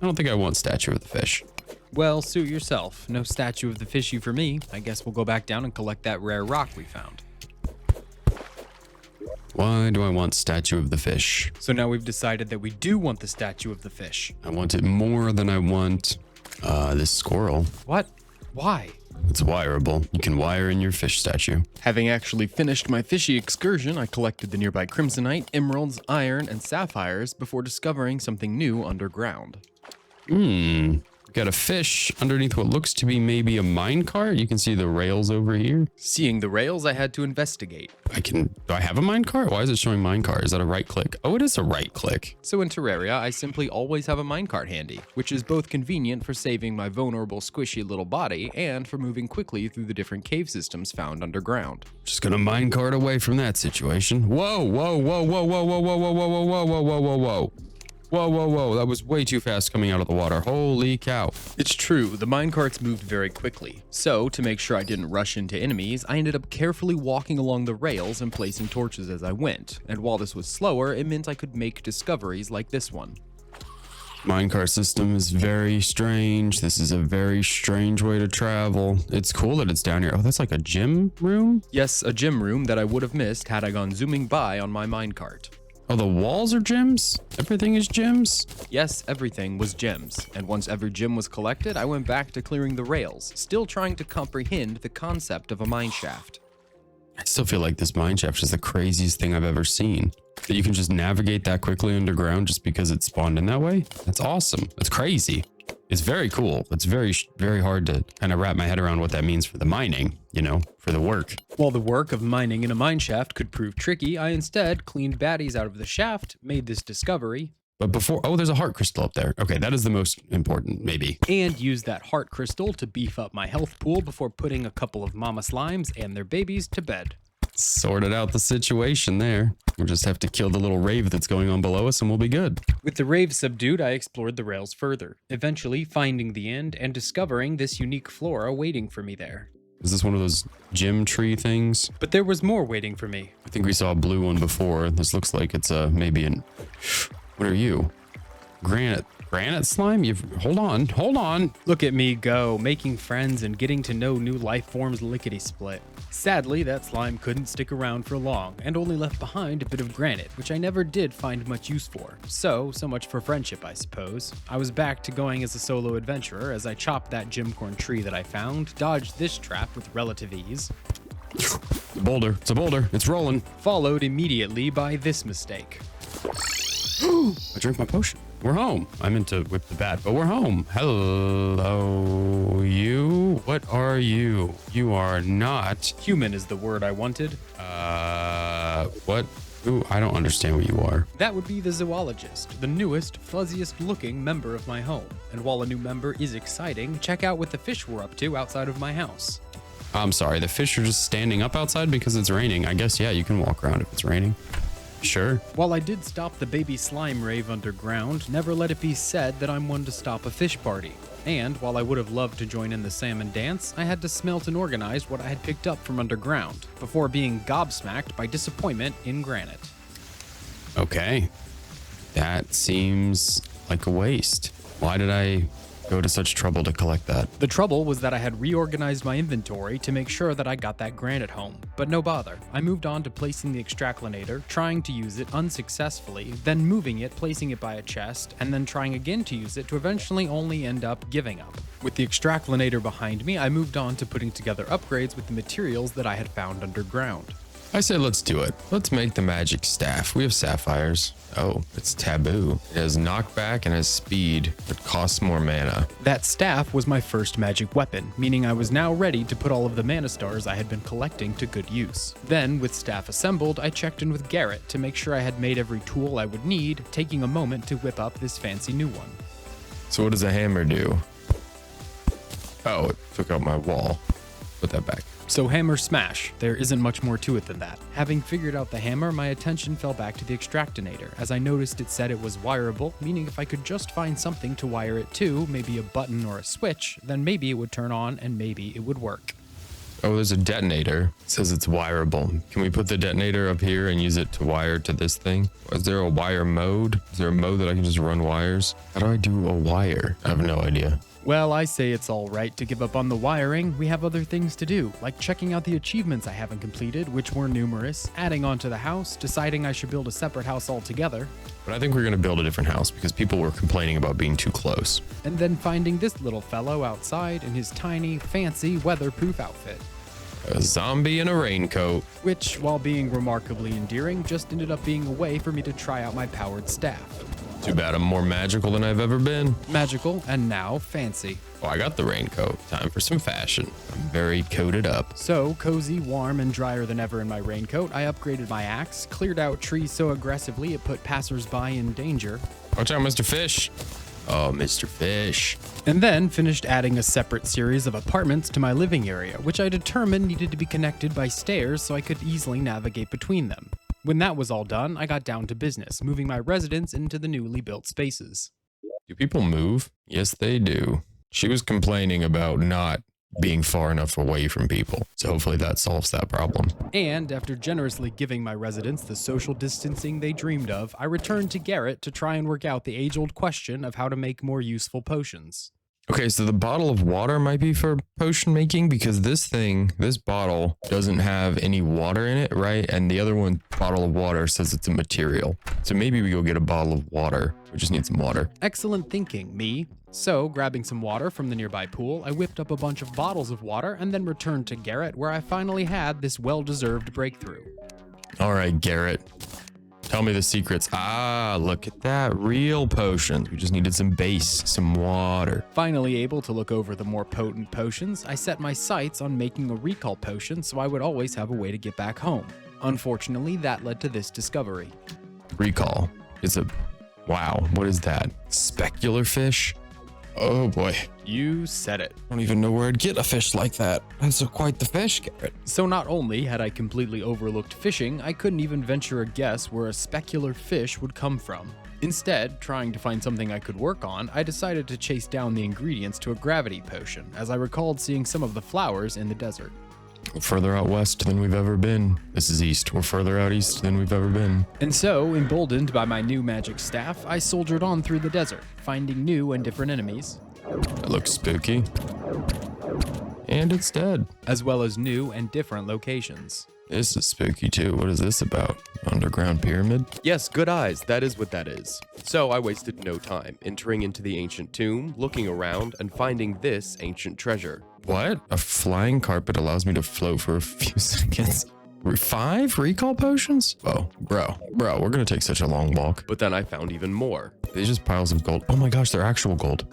I don't think I want statue of the fish. Well, suit yourself. No statue of the fishy for me. I guess we'll go back down and collect that rare rock we found. Why do I want statue of the fish? So now we've decided that we do want the statue of the fish. I want it more than I want this squirrel. What? Why? It's wireable. You can wire in your fish statue. Having actually finished my fishy excursion, I collected the nearby crimsonite, emeralds, iron, and sapphires before discovering something new underground. Got a fish underneath what looks to be maybe a minecart. You can see the rails over here. Seeing the rails, I had to investigate. Do I have a minecart? Why is it showing minecart? Is that a right click? Oh, it is a right click. So in Terraria, I simply always have a minecart handy, which is both convenient for saving my vulnerable squishy little body and for moving quickly through the different cave systems found underground. Just gonna minecart away from that situation. Whoa, whoa, whoa, whoa, whoa, whoa, whoa, whoa, whoa, whoa, whoa, whoa, whoa, whoa, whoa. Whoa, whoa, whoa, that was way too fast coming out of the water. Holy cow. It's true, the minecarts moved very quickly. So, to make sure I didn't rush into enemies, I ended up carefully walking along the rails and placing torches as I went. And while this was slower, it meant I could make discoveries like this one. Minecart system is very strange. This is a very strange way to travel. It's cool that it's down here. Oh, that's like a gym room? Yes, a gym room that I would have missed had I gone zooming by on my minecart. Oh, the walls are gems? Everything is gems? Yes, everything was gems, and once every gem was collected, I went back to clearing the rails, still trying to comprehend the concept of a mine shaft. I still feel like this mine shaft is the craziest thing I've ever seen. That you can just navigate that quickly underground just because it spawned in that way? That's awesome. That's crazy. It's very cool. It's very, very hard to kind of wrap my head around what that means for the mining, you know, for the work. While the work of mining in a mine shaft could prove tricky, I instead cleaned baddies out of the shaft, made this discovery. But before, oh, there's a heart crystal up there. Okay, that is the most important, maybe. And used that heart crystal to beef up my health pool before putting a couple of mama slimes and their babies to bed. Sorted out the situation there. We'll just have to kill the little rave that's going on below us and we'll be good. With the rave subdued, I explored the rails further, eventually finding the end and discovering this unique flora waiting for me there. Is this one of those gym tree things? But there was more waiting for me. I think we saw a blue one before. This looks like it's maybe an... What are you? Granite slime? Hold on. Look at me go, making friends and getting to know new life forms lickety-split. Sadly, that slime couldn't stick around for long and only left behind a bit of granite, which I never did find much use for. So much for friendship, I suppose. I was back to going as a solo adventurer as I chopped that gemcorn tree that I found, dodged this trap with relative ease. It's a boulder. It's rolling. Followed immediately by this mistake. I drank my potion. We're home. I meant to whip the bat, but we're home. Hello, you? What are you? You are not... Human is the word I wanted. What? Ooh, I don't understand what you are. That would be the zoologist, the newest, fuzziest looking member of my home. And while a new member is exciting, check out what the fish were up to outside of my house. I'm sorry, the fish are just standing up outside because it's raining. I guess, yeah, you can walk around if it's raining. Sure. While I did stop the baby slime rave underground, never let it be said that I'm one to stop a fish party. And while I would have loved to join in the salmon dance, I had to smelt and organize what I had picked up from underground, before being gobsmacked by disappointment in granite. Okay. That seems like a waste. Why did I go to such trouble to collect that? The trouble was that I had reorganized my inventory to make sure that I got that granite home, but no bother. I moved on to placing the extractinator, trying to use it unsuccessfully, then moving it, placing it by a chest, and then trying again to use it to eventually only end up giving up. With the extractinator behind me, I moved on to putting together upgrades with the materials that I had found underground. I say let's do it. Let's make the magic staff. We have sapphires. Oh, it's taboo. It has knockback and has speed, but costs more mana. That staff was my first magic weapon, meaning I was now ready to put all of the mana stars I had been collecting to good use. Then, with staff assembled, I checked in with Garrett to make sure I had made every tool I would need, taking a moment to whip up this fancy new one. So what does a hammer do? Oh, it took out my wall. Put that back. So hammer smash, there isn't much more to it than that. Having figured out the hammer, my attention fell back to the extractinator, as I noticed it said it was wireable, meaning if I could just find something to wire it to, maybe a button or a switch, then maybe it would turn on and maybe it would work. Oh, there's a detonator. It says it's wireable. Can we put the detonator up here and use it to wire to this thing? Is there a wire mode? Is there a mode that I can just run wires? How do I do a wire? I have no idea. Well, I say it's all right to give up on the wiring. We have other things to do, like checking out the achievements I haven't completed, which were numerous, adding on to the house, deciding I should build a separate house altogether, But I think we're going to build a different house because people were complaining about being too close. and then finding this little fellow outside in his tiny, fancy, weatherproof outfit, A zombie in a raincoat. which, while being remarkably endearing, just ended up being a way for me to try out my powered staff. Too bad I'm more magical than I've ever been. Magical and now fancy. Oh, I got the raincoat. Time for some fashion. I'm very coated up. So, cozy, warm, and drier than ever in my raincoat, I upgraded my axe, cleared out trees so aggressively it put passersby in danger, Watch out, Mr. Fish. Oh, Mr. Fish. and then finished adding a separate series of apartments to my living area, which I determined needed to be connected by stairs so I could easily navigate between them. When that was all done, I got down to business, moving my residence into the newly built spaces. Do people move? Yes, they do. She was complaining about not being far enough away from people. So hopefully that solves that problem. And after generously giving my residents the social distancing they dreamed of, I returned to Garrett to try and work out the age-old question of how to make more useful potions. Okay, so the bottle of water might be for potion making because this bottle doesn't have any water in it, right? And the other one, bottle of water, says it's a material. So maybe we go get a bottle of water. We just need some water. Excellent thinking, me. So, grabbing some water from the nearby pool, I whipped up a bunch of bottles of water and then returned to Garrett where I finally had this well-deserved breakthrough. All right, Garrett. Tell me the secrets. Ah, look at that. Real potions. We just needed some base, some water. Finally able to look over the more potent potions, I set my sights on making a recall potion so I would always have a way to get back home. Unfortunately, that led to this discovery. Recall. It's a... Wow, what is that? Specular fish? Oh boy. You said it. I don't even know where I'd get a fish like that. That's quite the fish, Garrett. So not only had I completely overlooked fishing, I couldn't even venture a guess where a specular fish would come from. Instead, trying to find something I could work on, I decided to chase down the ingredients to a gravity potion, as I recalled seeing some of the flowers in the desert. We're further out west than we've ever been. This is east. We're further out east than we've ever been. And so, emboldened by my new magic staff, I soldiered on through the desert, finding new and different enemies, That looks spooky. And it's dead. as well as new and different locations. This is spooky too. What is this about? Underground pyramid? Yes, good eyes, that is what that is. So I wasted no time, entering into the ancient tomb, looking around, and finding this ancient treasure. What? A flying carpet allows me to float for a few seconds. 5 recall potions? Whoa, bro, we're gonna take such a long walk. But then I found even more. They're just piles of gold. Oh my gosh, they're actual gold.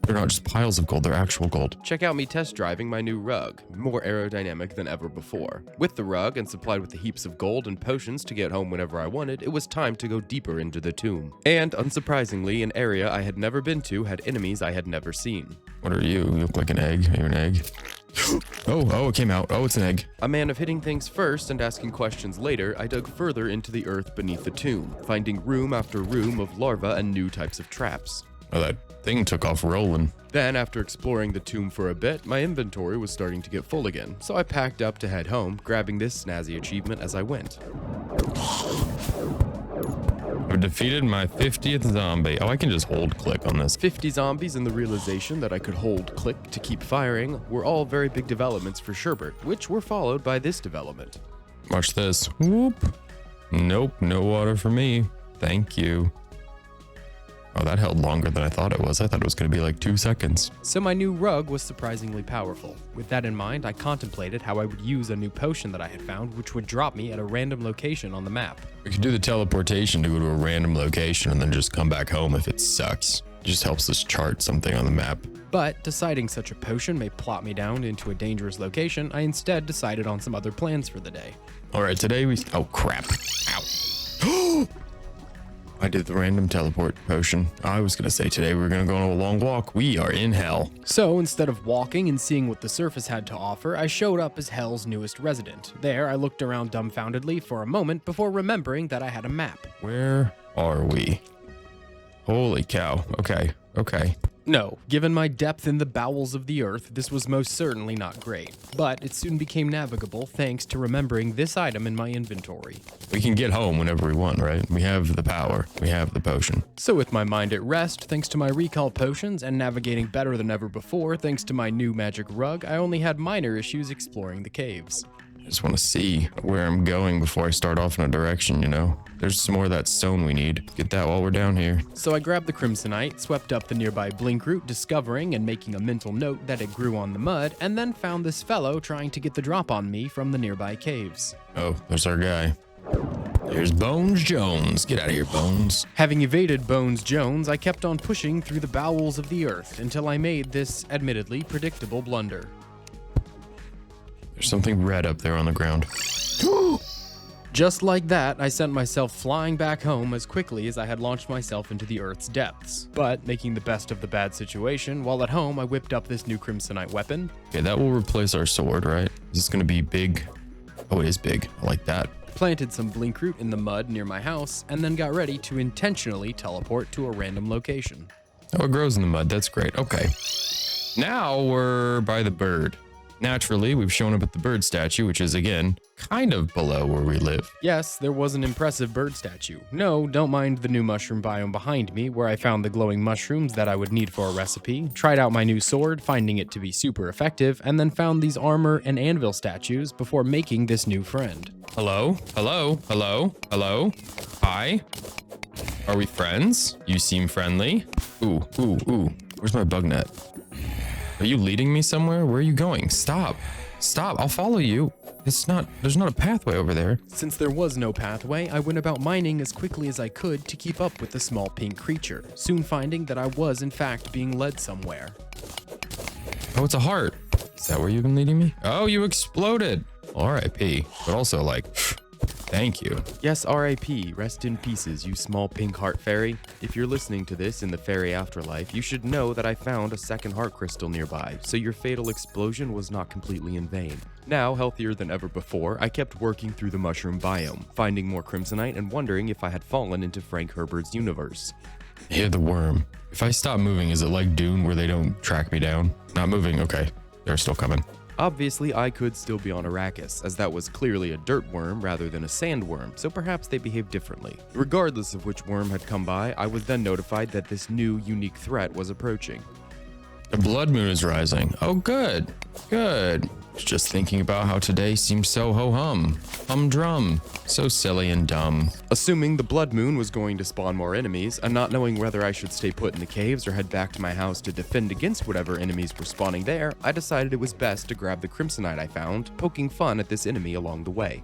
They're not just piles of gold, they're actual gold. Check out me test driving my new rug, more aerodynamic than ever before. With the rug and supplied with the heaps of gold and potions to get home whenever I wanted, it was time to go deeper into the tomb. And unsurprisingly, an area I had never been to had enemies I had never seen. What are you? You look like an egg. Are you an egg? Oh, it came out. Oh, it's an egg. A man of hitting things first and asking questions later, I dug further into the earth beneath the tomb, finding room after room of larvae and new types of traps. Oh, that thing took off rolling. Then, after exploring the tomb for a bit, my inventory was starting to get full again, so I packed up to head home, grabbing this snazzy achievement as I went. I've defeated my 50th zombie. Oh, I can just hold click on this. 50 zombies and the realization that I could hold click to keep firing were all very big developments for Sherbert, which were followed by this development. Watch this. Whoop. Nope, no water for me. Thank you. Oh, that held longer than I thought it was. I thought it was going to be like 2 seconds. So my new rug was surprisingly powerful. With that in mind, I contemplated how I would use a new potion that I had found, which would drop me at a random location on the map. We could do the teleportation to go to a random location and then just come back home if it sucks. It just helps us chart something on the map. But deciding such a potion may plot me down into a dangerous location, I instead decided on some other plans for the day. All right, today we... Oh, crap. Ow. I did the random teleport potion. I was going to say today we were going to go on a long walk. We are in hell. So instead of walking and seeing what the surface had to offer, I showed up as Hell's newest resident. There, I looked around dumbfoundedly for a moment before remembering that I had a map. Where are we? Holy cow. Okay. No, given my depth in the bowels of the earth, this was most certainly not great. But it soon became navigable thanks to remembering this item in my inventory. We can get home whenever we want, right? We have the power. We have the potion. So with my mind at rest, thanks to my recall potions, and navigating better than ever before thanks to my new magic rug, I only had minor issues exploring the caves. I just want to see where I'm going before I start off in a direction, you know? There's some more of that stone we need. Get that while we're down here. So I grabbed the crimsonite, swept up the nearby blink root, discovering and making a mental note that it grew on the mud, and then found this fellow trying to get the drop on me from the nearby caves. Oh, there's our guy. There's Bones Jones. Get out of here, Bones. Having evaded Bones Jones, I kept on pushing through the bowels of the earth until I made this, admittedly, predictable blunder. There's something red up there on the ground. Just like that, I sent myself flying back home as quickly as I had launched myself into the Earth's depths. But, making the best of the bad situation, while at home I whipped up this new crimsonite weapon. Okay, that will replace our sword, right? Is this gonna be big? Oh, it is big. I like that. Planted some blink root in the mud near my house, and then got ready to intentionally teleport to a random location. Oh, it grows in the mud. That's great. Okay. Now we're by the bird. Naturally, we've shown up at the bird statue, which is, again, kind of below where we live. Yes, there was an impressive bird statue. No, don't mind the new mushroom biome behind me, where I found the glowing mushrooms that I would need for a recipe, tried out my new sword, finding it to be super effective, and then found these armor and anvil statues before making this new friend. Hello? Hello? Hello? Hello? Hi? Are we friends? You seem friendly. Ooh. Where's my bug net? Are you leading me somewhere? Where are you going? Stop. I'll follow you. There's not a pathway over there. Since there was no pathway, I went about mining as quickly as I could to keep up with the small pink creature, soon finding that I was in fact being led somewhere. Oh, it's a heart. Is that where you've been leading me? Oh, you exploded. R.I.P. But also like, Thank you. Yes, RIP, rest in pieces, you small pink heart fairy. If you're listening to this in the fairy afterlife, you should know that I found a second heart crystal nearby, so your fatal explosion was not completely in vain. Now, healthier than ever before, I kept working through the mushroom biome, finding more crimsonite and wondering if I had fallen into Frank Herbert's universe. Hear the worm. If I stop moving, is it like Dune where they don't track me down? Not moving, okay. They're still coming. Obviously, I could still be on Arrakis, as that was clearly a dirt worm rather than a sandworm, so perhaps they behaved differently. Regardless of which worm had come by, I was then notified that this new, unique threat was approaching. The blood moon is rising. Oh, good. Good. Was just thinking about how today seems so ho-hum. Humdrum. So silly and dumb. Assuming the blood moon was going to spawn more enemies, and not knowing whether I should stay put in the caves or head back to my house to defend against whatever enemies were spawning there, I decided it was best to grab the crimsonite I found, poking fun at this enemy along the way.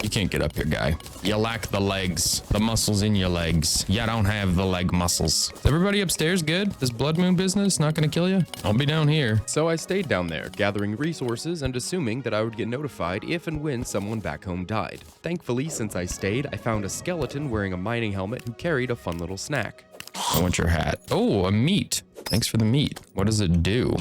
You can't get up here, guy. You lack the legs. The muscles in your legs. You don't have the leg muscles. Is everybody upstairs good? This blood moon business not gonna kill you? I'll be down here. So I stayed down there, gathering resources and assuming that I would get notified if and when someone back home died. Thankfully, since I stayed, I found a skeleton wearing a mining helmet who carried a fun little snack. I want your hat. Oh, a meat. Thanks for the meat. What does it do?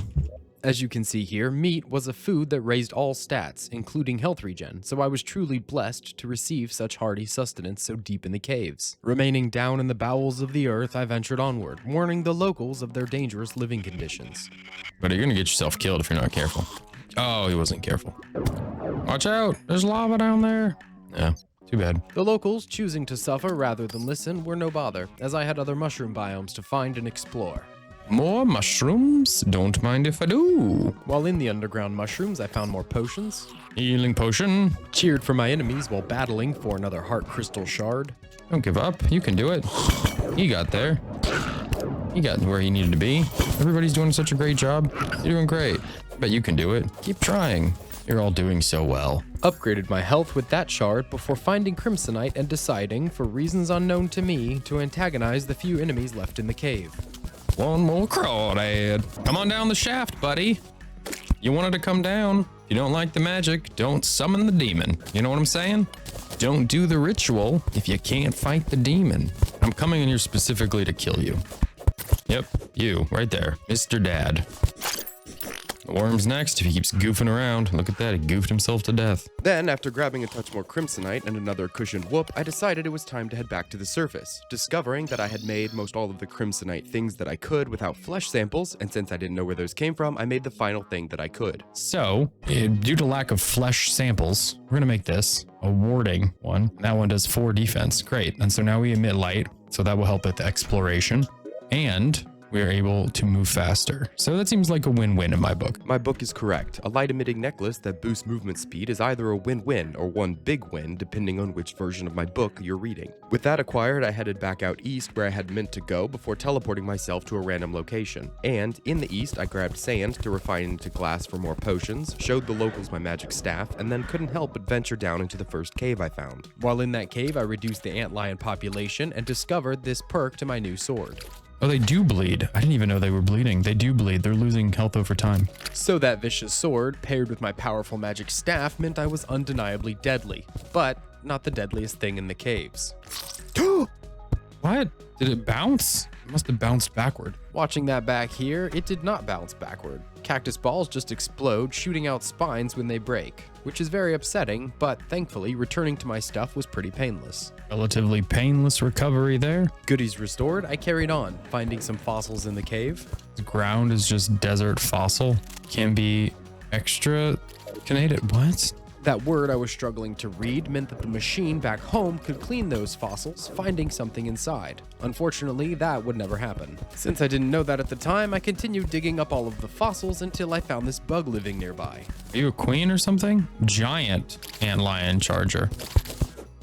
As you can see here, meat was a food that raised all stats, including health regen, so I was truly blessed to receive such hearty sustenance so deep in the caves. Remaining down in the bowels of the earth, I ventured onward, warning the locals of their dangerous living conditions. But you're gonna get yourself killed if you're not careful. Oh, he wasn't careful. Watch out! There's lava down there. Yeah, too bad. The locals, choosing to suffer rather than listen, were no bother, as I had other mushroom biomes to find and explore. More mushrooms? Don't mind if I do. While in the underground mushrooms, I found more potions, Healing potion. cheered for my enemies while battling for another heart crystal shard. Don't give up. You can do it. He got there. He got where he needed to be. Everybody's doing such a great job. You're doing great. Bet you can do it. Keep trying. You're all doing so well. Upgraded my health with that shard before finding crimsonite and deciding, for reasons unknown to me, to antagonize the few enemies left in the cave. One more crawdad. Come on down the shaft, buddy. You wanted to come down. If you don't like the magic, don't summon the demon. You know what I'm saying? Don't do the ritual if you can't fight the demon. I'm coming in here specifically to kill you. Yep, you, right there. Mr. Dad. The worm's next if he keeps goofing around. Look at that, he goofed himself to death. Then, after grabbing a touch more crimsonite and another cushioned whoop, I decided it was time to head back to the surface, discovering that I had made most all of the crimsonite things that I could without flesh samples, and since I didn't know where those came from, I made the final thing that I could. So, due to lack of flesh samples, we're gonna make this a warding one. That one does 4 defense, great. And so now we emit light, so that will help with exploration. And we are able to move faster. So that seems like a win-win in my book. My book is correct. A light-emitting necklace that boosts movement speed is either a win-win or one big win, depending on which version of my book you're reading. With that acquired, I headed back out east where I had meant to go before teleporting myself to a random location. And in the east, I grabbed sand to refine into glass for more potions, showed the locals my magic staff, and then couldn't help but venture down into the first cave I found. While in that cave, I reduced the antlion population and discovered this perk to my new sword. Oh, they do bleed. I didn't even know they were bleeding. They do bleed. They're losing health over time. So that vicious sword, paired with my powerful magic staff, meant I was undeniably deadly, but not the deadliest thing in the caves. What? Did it bounce? It must have bounced backward. Watching that back here, it did not bounce backward. Cactus balls just explode, shooting out spines when they break, which is very upsetting, but thankfully, returning to my stuff was pretty painless. Relatively painless recovery there. Goodies restored, I carried on, finding some fossils in the cave. The ground is just desert fossil. Can be extra canated. What? That word I was struggling to read meant that the machine back home could clean those fossils, finding something inside. Unfortunately, that would never happen. Since I didn't know that at the time, I continued digging up all of the fossils until I found this bug living nearby. Are you a queen or something? Giant antlion charger.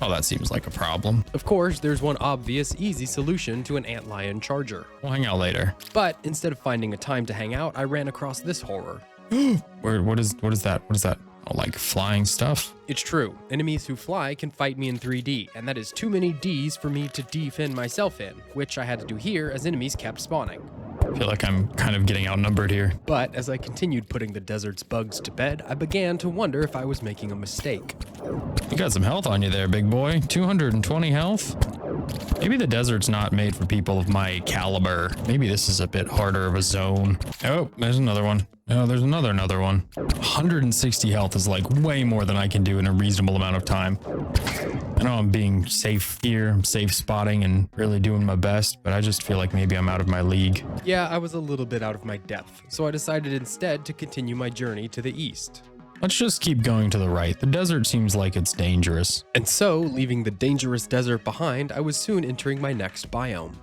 Oh, that seems like a problem. Of course, there's one obvious, easy solution to an antlion charger. We'll hang out later. But instead of finding a time to hang out, I ran across this horror. What is that? What is that? Oh, like flying stuff? It's true. Enemies who fly can fight me in 3D, and that is too many Ds for me to defend myself in, which I had to do here as enemies kept spawning. I feel like I'm kind of getting outnumbered here. But as I continued putting the desert's bugs to bed, I began to wonder if I was making a mistake. You got some health on you there, big boy. 220 health? Maybe the desert's not made for people of my caliber. Maybe this is a bit harder of a zone. Oh, there's another one. Oh, there's another one. 160 health is like way more than I can do in a reasonable amount of time. I know I'm being safe here, I'm safe spotting and really doing my best, but I just feel like maybe I'm out of my league. Yeah, I was a little bit out of my depth, so I decided instead to continue my journey to the east. Let's just keep going to the right. The desert seems like it's dangerous. And so, leaving the dangerous desert behind, I was soon entering my next biome.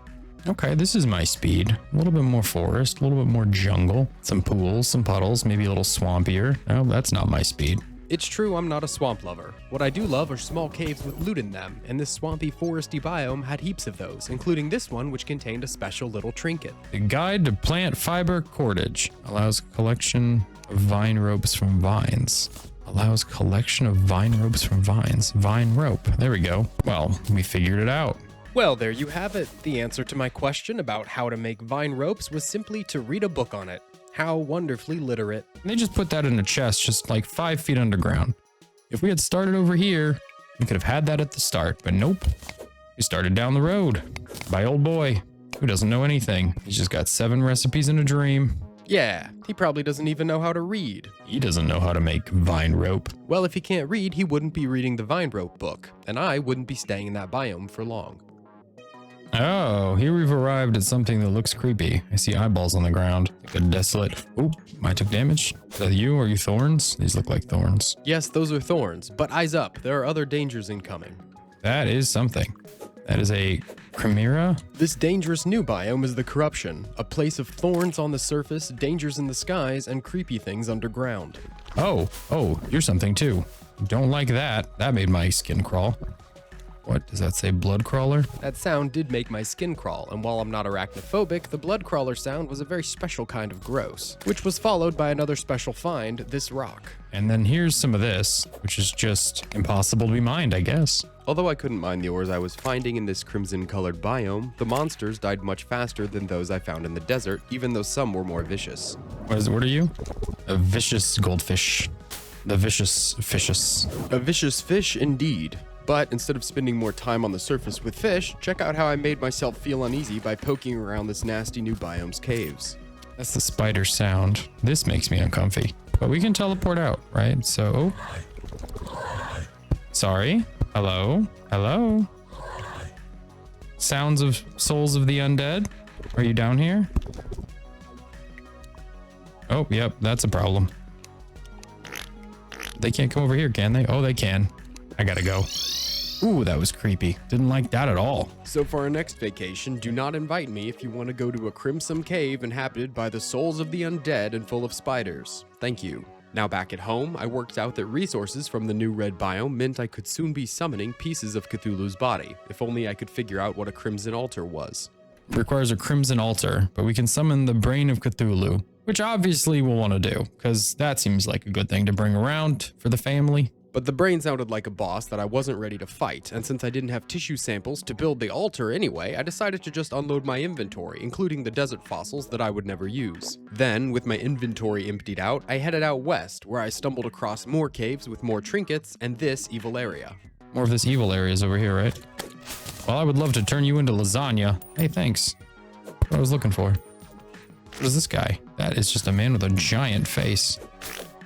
Okay, this is my speed. A little bit more forest, a little bit more jungle, some pools, some puddles, maybe a little swampier. Oh, that's not my speed. It's true I'm not a swamp lover. What I do love are small caves with loot in them, and this swampy foresty biome had heaps of those, including this one which contained a special little trinket. The Guide to Plant Fiber Cordage allows collection of vine ropes from vines. Allows collection of vine ropes from vines. Vine rope. There we go. Well, we figured it out. Well, there you have it. The answer to my question about how to make vine ropes was simply to read a book on it. How wonderfully literate. And they just put that in a chest just like 5 feet underground. If we had started over here, we could have had that at the start, but nope. We started down the road by old boy who doesn't know anything. He's just got 7 recipes in a dream. Yeah, he probably doesn't even know how to read. He doesn't know how to make vine rope. Well, if he can't read, he wouldn't be reading the vine rope book, and I wouldn't be staying in that biome for long. Oh, here we've arrived at something that looks creepy. I see eyeballs on the ground. Like a desolate... Oh, I took damage. Is that you? Are you thorns? These look like thorns. Yes, those are thorns, but eyes up. There are other dangers incoming. That is something. That is a chimera? This dangerous new biome is the Corruption, a place of thorns on the surface, dangers in the skies, and creepy things underground. Oh, you're something too. Don't like that. That made my skin crawl. What does that say? Blood crawler? That sound did make my skin crawl, and while I'm not arachnophobic, the blood crawler sound was a very special kind of gross, which was followed by another special find, this rock. And then here's some of this, which is just impossible to be mined, I guess. Although I couldn't mine the ores I was finding in this crimson-colored biome, the monsters died much faster than those I found in the desert, even though some were more vicious. What are you? A vicious goldfish. The vicious fishes. A vicious fish indeed. But instead of spending more time on the surface with fish, check out how I made myself feel uneasy by poking around this nasty new biome's caves. That's the spider sound. This makes me uncomfy. But we can teleport out, right? So... Sorry? Hello? Hello? Sounds of souls of the undead? Are you down here? Oh, yep, that's a problem. They can't come over here, can they? Oh, they can. I gotta go. Ooh, that was creepy. Didn't like that at all. So for our next vacation, do not invite me if you want to go to a crimson cave inhabited by the souls of the undead and full of spiders. Thank you. Now back at home, I worked out that resources from the new red biome meant I could soon be summoning pieces of Cthulhu's body, if only I could figure out what a crimson altar was. It requires a crimson altar, but we can summon the brain of Cthulhu, which obviously we'll want to do, because that seems like a good thing to bring around for the family. But the brain sounded like a boss that I wasn't ready to fight, and since I didn't have tissue samples to build the altar anyway, I decided to just unload my inventory, including the desert fossils that I would never use. Then, with my inventory emptied out, I headed out west, where I stumbled across more caves with more trinkets and this evil area. More of this evil area is over here, right? Well, I would love to turn you into lasagna. Hey, thanks. What I was looking for. What is this guy? That is just a man with a giant face.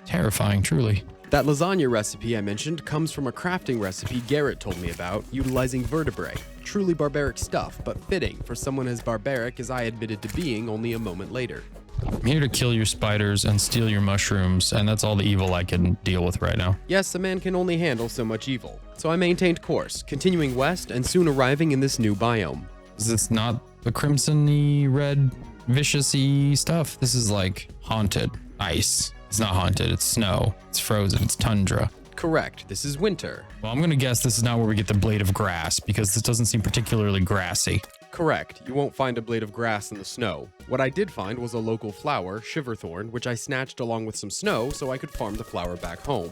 Terrifying, truly. That lasagna recipe I mentioned comes from a crafting recipe Garrett told me about, utilizing vertebrae. Truly barbaric stuff, but fitting for someone as barbaric as I admitted to being only a moment later. I'm here to kill your spiders and steal your mushrooms, and that's all the evil I can deal with right now. Yes, a man can only handle so much evil. So I maintained course, continuing west and soon arriving in this new biome. Is this not the crimson-y, red, vicious-y stuff? This is like haunted ice. It's not haunted, it's snow. It's frozen, it's tundra. Correct, this is winter. Well, I'm gonna guess this is not where we get the blade of grass, because this doesn't seem particularly grassy. Correct, you won't find a blade of grass in the snow. What I did find was a local flower, shiverthorn, which I snatched along with some snow so I could farm the flower back home.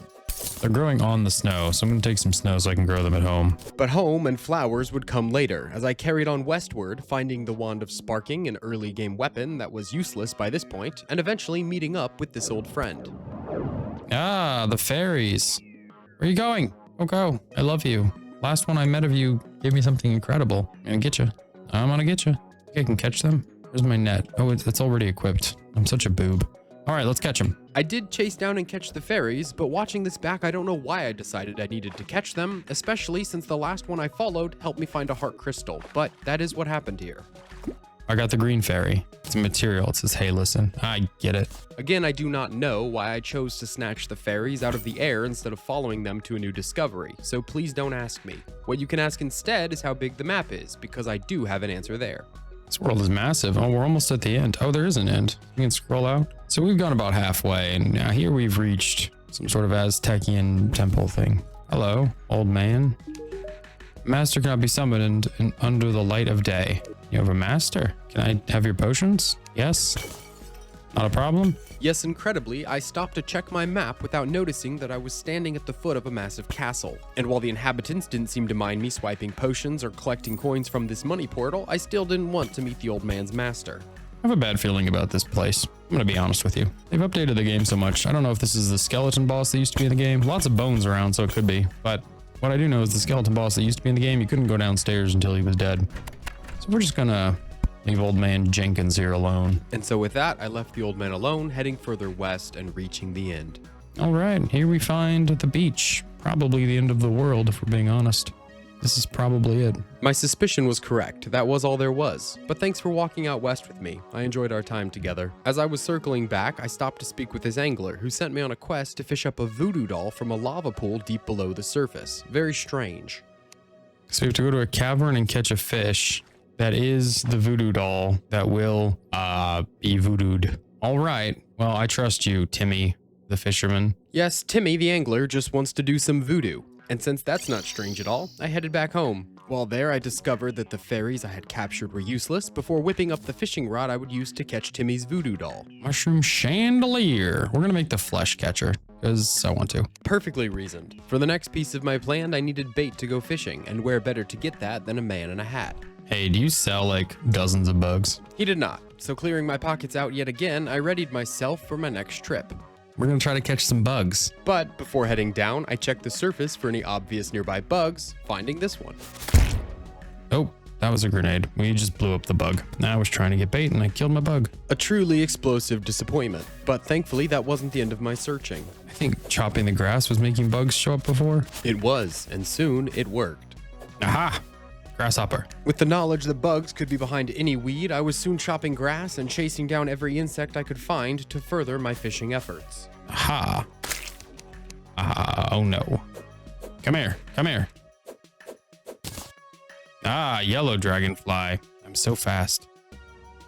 They're growing on the snow, so I'm gonna take some snow so I can grow them at home. But home and flowers would come later, as I carried on westward, finding the Wand of Sparking, an early game weapon that was useless by this point, and eventually meeting up with this old friend. Ah, the fairies. Where are you going? Oh, go. I love you. Last one I met of you gave me something incredible. I'm gonna get you. I'm gonna get you. I can catch them. Where's my net? Oh, it's already equipped. I'm such a boob. All right, let's catch them. I did chase down and catch the fairies, but watching this back, I don't know why I decided I needed to catch them, especially since the last one I followed helped me find a heart crystal, but that is what happened here. I got the green fairy. It's a material. It says, hey, listen. I get it. Again, I do not know why I chose to snatch the fairies out of the air instead of following them to a new discovery, so please don't ask me. What you can ask instead is how big the map is, because I do have an answer there. This world is massive. Oh, we're almost at the end. Oh, there is an end. You can scroll out. So we've gone about halfway, and now here we've reached some sort of Aztecian temple thing. Hello, old man. Master cannot be summoned under the light of day. You have a master? Can I have your potions? Yes. Not a problem? Yes, incredibly, I stopped to check my map without noticing that I was standing at the foot of a massive castle. And while the inhabitants didn't seem to mind me swiping potions or collecting coins from this money portal, I still didn't want to meet the old man's master. I have a bad feeling about this place. I'm gonna be honest with you. They've updated the game so much. I don't know if this is the skeleton boss that used to be in the game. Lots of bones around, so it could be. But what I do know is the skeleton boss that used to be in the game, you couldn't go downstairs until he was dead. So we're just gonna leave old man Jenkins here alone. And so with that, I left the old man alone, heading further west and reaching the end. All right, here we find the beach. Probably the end of the world, if we're being honest. This is probably it. My suspicion was correct. That was all there was. But thanks for walking out west with me. I enjoyed our time together. As I was circling back, I stopped to speak with his angler, who sent me on a quest to fish up a voodoo doll from a lava pool deep below the surface. Very strange. So we have to go to a cavern and catch a fish. That is the voodoo doll that will be voodooed. All right. Well, I trust you, Timmy, the fisherman. Yes, Timmy, the angler, just wants to do some voodoo. And since that's not strange at all, I headed back home. While there, I discovered that the fairies I had captured were useless before whipping up the fishing rod I would use to catch Timmy's voodoo doll. Mushroom chandelier. We're gonna make the flesh catcher, because I want to. Perfectly reasoned. For the next piece of my plan, I needed bait to go fishing, and where better to get that than a man in a hat. Hey, do you sell like dozens of bugs? He did not, so clearing my pockets out yet again, I readied myself for my next trip. We're gonna try to catch some bugs. But before heading down, I checked the surface for any obvious nearby bugs, finding this one. Oh, that was a grenade. We just blew up the bug. Now I was trying to get bait and I killed my bug. A truly explosive disappointment, but thankfully that wasn't the end of my searching. I think chopping the grass was making bugs show up before. It was, and soon it worked. Aha! Grasshopper. With the knowledge that bugs could be behind any weed, I was soon chopping grass and chasing down every insect I could find to further my fishing efforts. Aha. Ah, oh no. Come here, come here. Ah, yellow dragonfly. I'm so fast.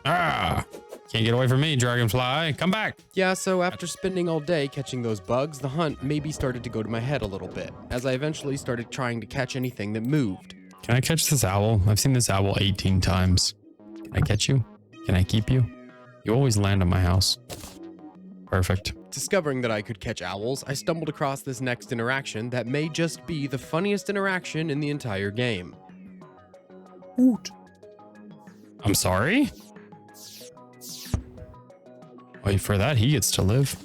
Ah, can't get away from me, dragonfly. Come back. Yeah, so after spending all day catching those bugs, the hunt maybe started to go to my head a little bit, as I eventually started trying to catch anything that moved. Can I catch this owl? I've seen this owl 18 times. Can I catch you? Can I keep you? You always land on my house. Perfect. Discovering that I could catch owls, I stumbled across this next interaction that may just be the funniest interaction in the entire game. Hoot. I'm sorry? Wait, for that he gets to live.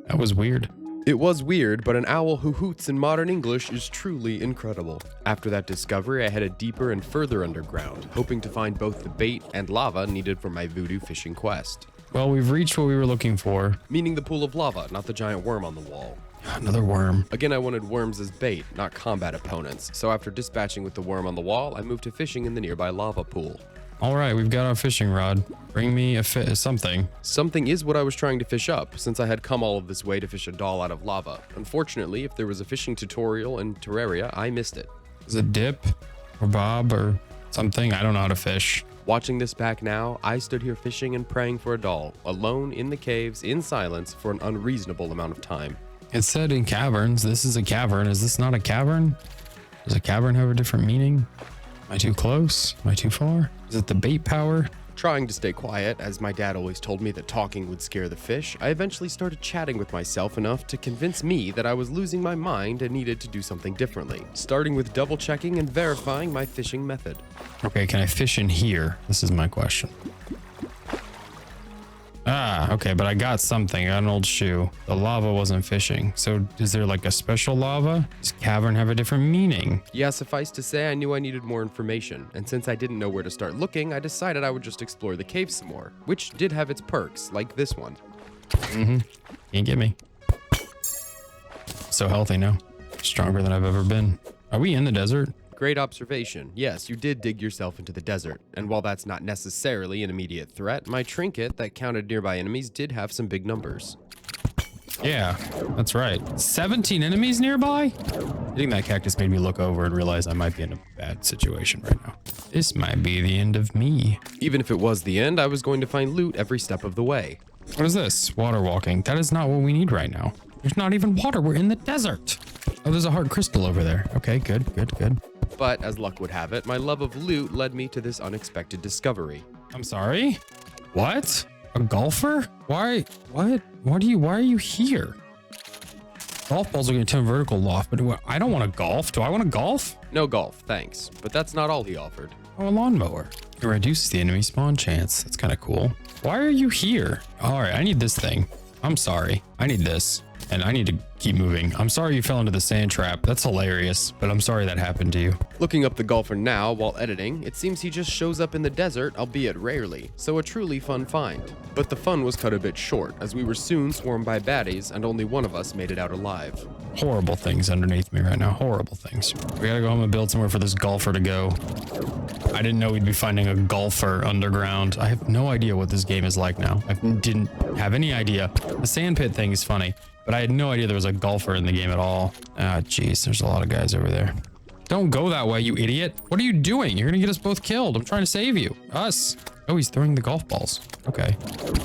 That was weird. It was weird, but an owl who hoots in modern English is truly incredible. After that discovery, I headed deeper and further underground, hoping to find both the bait and lava needed for my voodoo fishing quest. Well, we've reached what we were looking for. Meaning the pool of lava, not the giant worm on the wall. Another worm. Again, I wanted worms as bait, not combat opponents, so after dispatching with the worm on the wall, I moved to fishing in the nearby lava pool. All right, we've got our fishing rod. Bring me a something. Something is what I was trying to fish up, since I had come all of this way to fish a doll out of lava. Unfortunately, if there was a fishing tutorial in Terraria, I missed it. Is it dip or bob or something? I don't know how to fish. Watching this back now, I stood here fishing and praying for a doll, alone in the caves, in silence, for an unreasonable amount of time. It said in caverns. This is a cavern. Is this not a cavern? Does a cavern have a different meaning? Am I too close? Am I too far? Is it the bait power? Trying to stay quiet, as my dad always told me that talking would scare the fish, I eventually started chatting with myself enough to convince me that I was losing my mind and needed to do something differently, starting with double checking and verifying my fishing method. Okay, can I fish in here? This is my question. Ah, okay, but I got something. I got an old shoe. The lava wasn't fishing. So is there like a special lava? Does cavern have a different meaning? Yeah, suffice to say, I knew I needed more information, and since I didn't know where to start looking, I decided I would just explore the cave some more, which did have its perks, like this one. Can't get me. So healthy now. Stronger than I've ever been. Are we in the desert? Great observation. Yes, you did dig yourself into the desert, and while that's not necessarily an immediate threat, my trinket that counted nearby enemies did have some big numbers. Yeah, that's right. 17 enemies nearby? Hitting that cactus made me look over and realize I might be in a bad situation right now. This might be the end of me. Even if it was the end, I was going to find loot every step of the way. What is this? Water walking. That is not what we need right now. There's not even water. We're in the desert. Oh, there's a hard crystal over there. Okay, good. But as luck would have it, my love of loot led me to this unexpected discovery. I'm sorry? What? A golfer? Why? What? Why are you here? Golf balls are going to 10 vertical loft, but I don't want to golf. Do I want to golf? No golf, thanks. But that's not all he offered. Oh, a lawnmower. It reduces the enemy spawn chance. That's kind of cool. Why are you here? All right, I need this thing. I'm sorry. I need this. And I need to keep moving. I'm sorry you fell into the sand trap. That's hilarious, but I'm sorry that happened to you. Looking up the golfer now while editing, it seems he just shows up in the desert, albeit rarely, so a truly fun find. But the fun was cut a bit short, as we were soon swarmed by baddies and only one of us made it out alive. Horrible things underneath me right now. Horrible things. We gotta go home and build somewhere for this golfer to go. I didn't know we'd be finding a golfer underground. I have no idea what this game is like now. I didn't have any idea. The sand pit thing is funny, but I had no idea there was a golfer in the game at all. Ah, jeez, there's a lot of guys over there. Don't go that way, you idiot. What are you doing? You're gonna get us both killed. I'm trying to save you. Us. Oh, he's throwing the golf balls. Okay.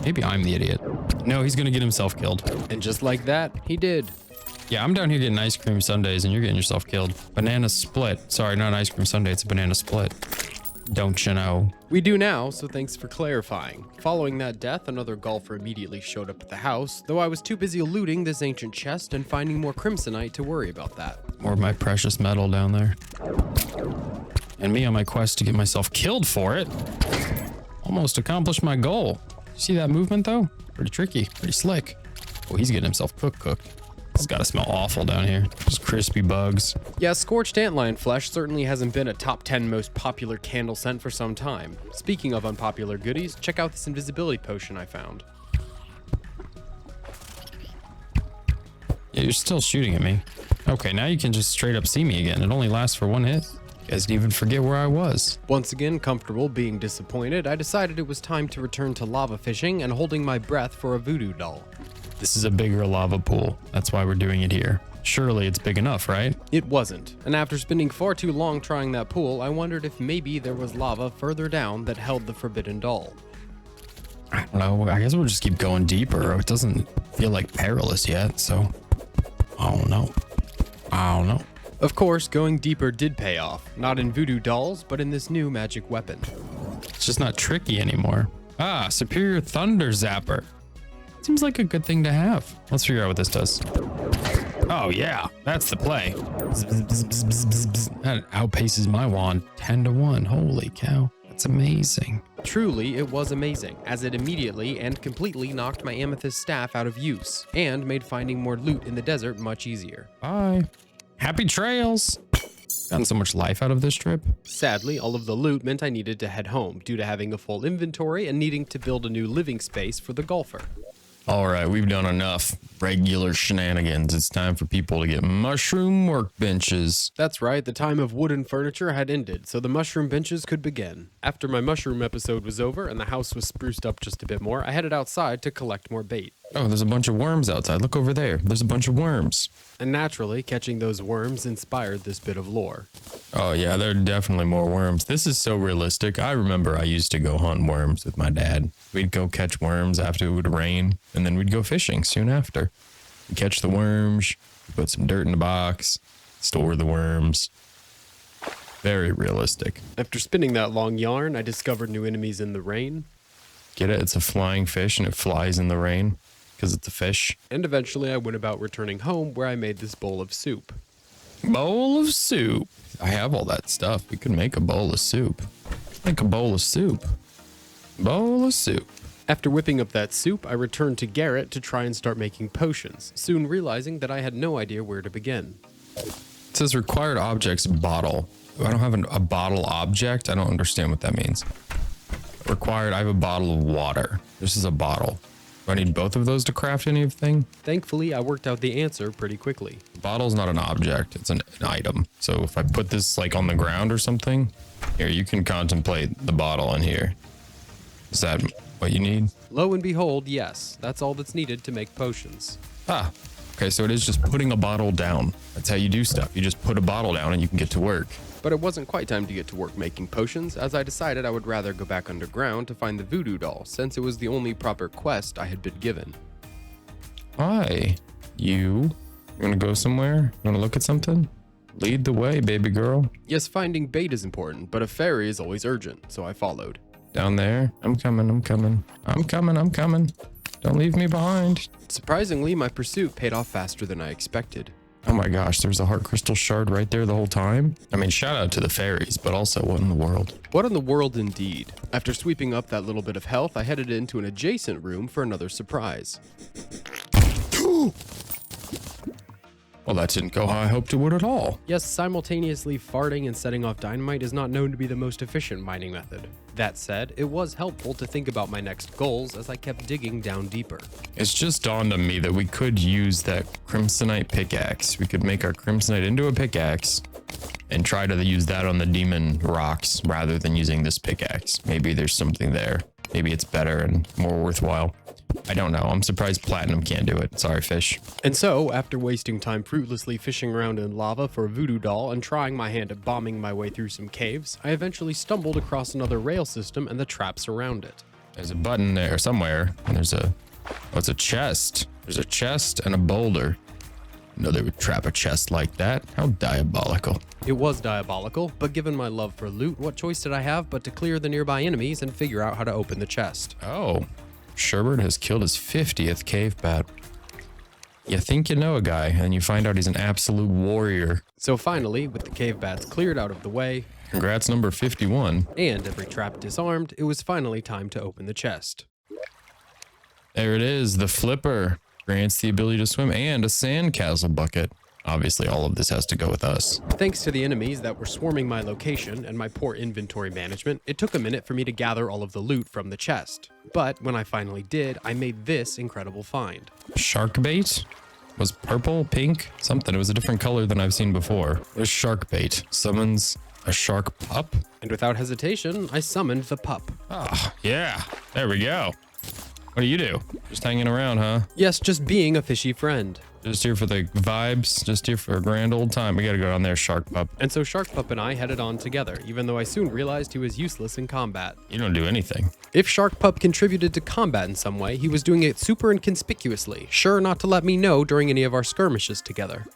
Maybe I'm the idiot. No, he's gonna get himself killed. And just like that, he did. Yeah, I'm down here getting ice cream sundaes and you're getting yourself killed. Banana split. Sorry, not an ice cream sundae, it's a banana split. Don't you know? We do now, so thanks for clarifying. Following that death, another golfer immediately showed up at the house, though I was too busy looting this ancient chest and finding more crimsonite to worry about that. More of my precious metal down there. And me on my quest to get myself killed for it. Almost accomplished my goal. See that movement though? Pretty tricky, pretty slick. Oh, he's getting himself cooked. This has got to smell awful down here. Just crispy bugs. Yeah, scorched antlion flesh certainly hasn't been a top 10 most popular candle scent for some time. Speaking of unpopular goodies, check out this invisibility potion I found. Yeah, you're still shooting at me. Okay, now you can just straight up see me again. It only lasts for one hit. You guys didn't even forget where I was. Once again, comfortable being disappointed, I decided it was time to return to lava fishing and holding my breath for a voodoo doll. This is a bigger lava pool. That's why we're doing it here. Surely it's big enough, right? It wasn't, and after spending far too long trying that pool, I wondered if maybe there was lava further down that held the forbidden doll. I don't know. I guess we'll just keep going deeper. It doesn't feel like perilous yet, so I don't know. Of course, going deeper did pay off, not in voodoo dolls, but in this new magic weapon. It's just not tricky anymore. Ah, superior thunder zapper. Seems like a good thing to have. Let's figure out what this does. Oh yeah, that's the play. That outpaces my wand 10-1. Holy cow, that's amazing. Truly, it was amazing, as it immediately and completely knocked my amethyst staff out of use, and made finding more loot in the desert much easier. Bye. Happy trails. Gotten so much life out of this trip. Sadly, all of the loot meant I needed to head home due to having a full inventory and needing to build a new living space for the golfer. All right, we've done enough regular shenanigans. It's time for people to get mushroom workbenches. That's right, the time of wooden furniture had ended, so the mushroom benches could begin. After my mushroom episode was over and the house was spruced up just a bit more, I headed outside to collect more bait. Oh, there's a bunch of worms outside. Look over there. There's a bunch of worms. And naturally, catching those worms inspired this bit of lore. Oh yeah, there are definitely more worms. This is so realistic. I remember I used to go hunt worms with my dad. We'd go catch worms after it would rain, and then we'd go fishing soon after. We'd catch the worms, put some dirt in the box, store the worms. Very realistic. After spinning that long yarn, I discovered new enemies in the rain, Get it? It's a flying fish and it flies in the rain because it's a fish. and eventually I went about returning home where I made this bowl of soup. Bowl of soup. I have all that stuff. We could make a bowl of soup. Make a bowl of soup. Bowl of soup. After whipping up that soup, I returned to Garrett to try and start making potions, soon realizing that I had no idea where to begin. It says required objects bottle. I don't have a bottle object. I don't understand what that means. Required, I have a bottle of water. This is a bottle. Do I need both of those to craft anything? Thankfully, I worked out the answer pretty quickly. Bottle's not an object, it's an item. So if I put this like on the ground or something, here, you can contemplate the bottle in here. Is that what you need? Lo and behold, yes, that's all that's needed to make potions. Ah, okay, so it is just putting a bottle down. That's how you do stuff. You just put a bottle down and you can get to work. But it wasn't quite time to get to work making potions, as I decided I would rather go back underground to find the voodoo doll, since it was the only proper quest I had been given. Hi, you wanna go somewhere? You wanna look at something? Lead the way, baby girl. Yes, finding bait is important, but a fairy is always urgent, so I followed. Down there. I'm coming, I'm coming. I'm coming, I'm coming. Don't leave me behind. Surprisingly, my pursuit paid off faster than I expected. Oh my gosh, there's a heart crystal shard right there the whole time. I mean, shout out to the fairies, but also what in the world? What in the world indeed? After sweeping up that little bit of health, I headed into an adjacent room for another surprise. Well, that didn't go how I hoped it would at all. Yes, simultaneously farting and setting off dynamite is not known to be the most efficient mining method. That said, it was helpful to think about my next goals as I kept digging down deeper. It's just dawned on me that we could use that crimsonite pickaxe. We could make our crimsonite into a pickaxe and try to use that on the demon rocks rather than using this pickaxe. Maybe there's something there. Maybe it's better and more worthwhile. I don't know. I'm surprised platinum can't do it. Sorry, fish. And so, after wasting time fruitlessly fishing around in lava for a voodoo doll and trying my hand at bombing my way through some caves, I eventually stumbled across another rail system and the traps around it. There's a button there somewhere, and there's a... Oh, it's a chest. There's a chest and a boulder. No, they would trap a chest like that. How diabolical. It was diabolical, but given my love for loot, what choice did I have but to clear the nearby enemies and figure out how to open the chest? Oh, Sherbert has killed his 50th cave bat. You think you know a guy, and you find out he's an absolute warrior. So finally, with the cave bats cleared out of the way, Congrats, number 51. and every trap disarmed, it was finally time to open the chest. There it is, the flipper. Grants the ability to swim and a sandcastle bucket. Obviously, all of this has to go with us. Thanks to the enemies that were swarming my location and my poor inventory management, it took a minute for me to gather all of the loot from the chest. But when I finally did, I made this incredible find. Shark bait? Was purple, pink, something. It was a different color than I've seen before. There's shark bait. Summons a shark pup? And without hesitation, I summoned the pup. Ah, yeah. There we go. What do you do? Just hanging around, huh? Yes, just being a fishy friend. Just here for the vibes, just here for a grand old time. We gotta go down there, Shark Pup. And so Shark Pup and I headed on together, even though I soon realized he was useless in combat. You don't do anything. If Shark Pup contributed to combat in some way, he was doing it super inconspicuously, sure not to let me know during any of our skirmishes together.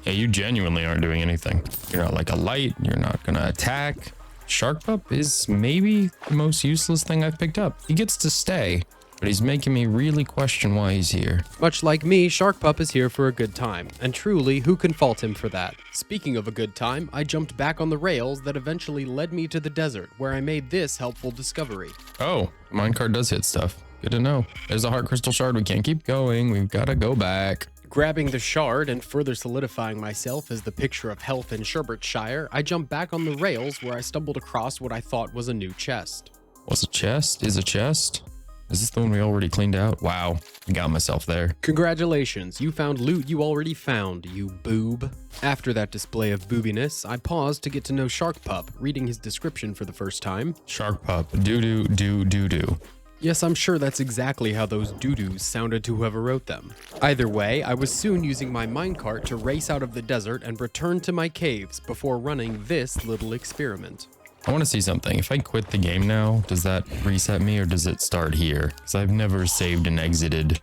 Yeah, you genuinely aren't doing anything. You're not like a light, you're not gonna attack. Shark Pup is maybe the most useless thing I've picked up. He gets to stay, but he's making me really question why he's here. Much like me, Shark Pup is here for a good time, and truly, who can fault him for that? Speaking of a good time, I jumped back on the rails that eventually led me to the desert, where I made this helpful discovery. Oh, the minecart does hit stuff. Good to know. There's a heart crystal shard. We can't keep going. We've gotta go back. Grabbing the shard and further solidifying myself as the picture of health in Sherbertshire, I jumped back on the rails where I stumbled across what I thought was a new chest. What's a chest? Is a chest? Is this the one we already cleaned out? Wow, I got myself there. Congratulations, you found loot you already found, you boob. After that display of boobiness, I paused to get to know Shark Pup, reading his description for the first time. Shark Pup, doo-doo, doo-doo-doo. Yes, I'm sure that's exactly how those doo-doos sounded to whoever wrote them. Either way, I was soon using my minecart to race out of the desert and return to my caves before running this little experiment. I want to see something. If I quit the game now, does that reset me or does it start here? Because I've never saved and exited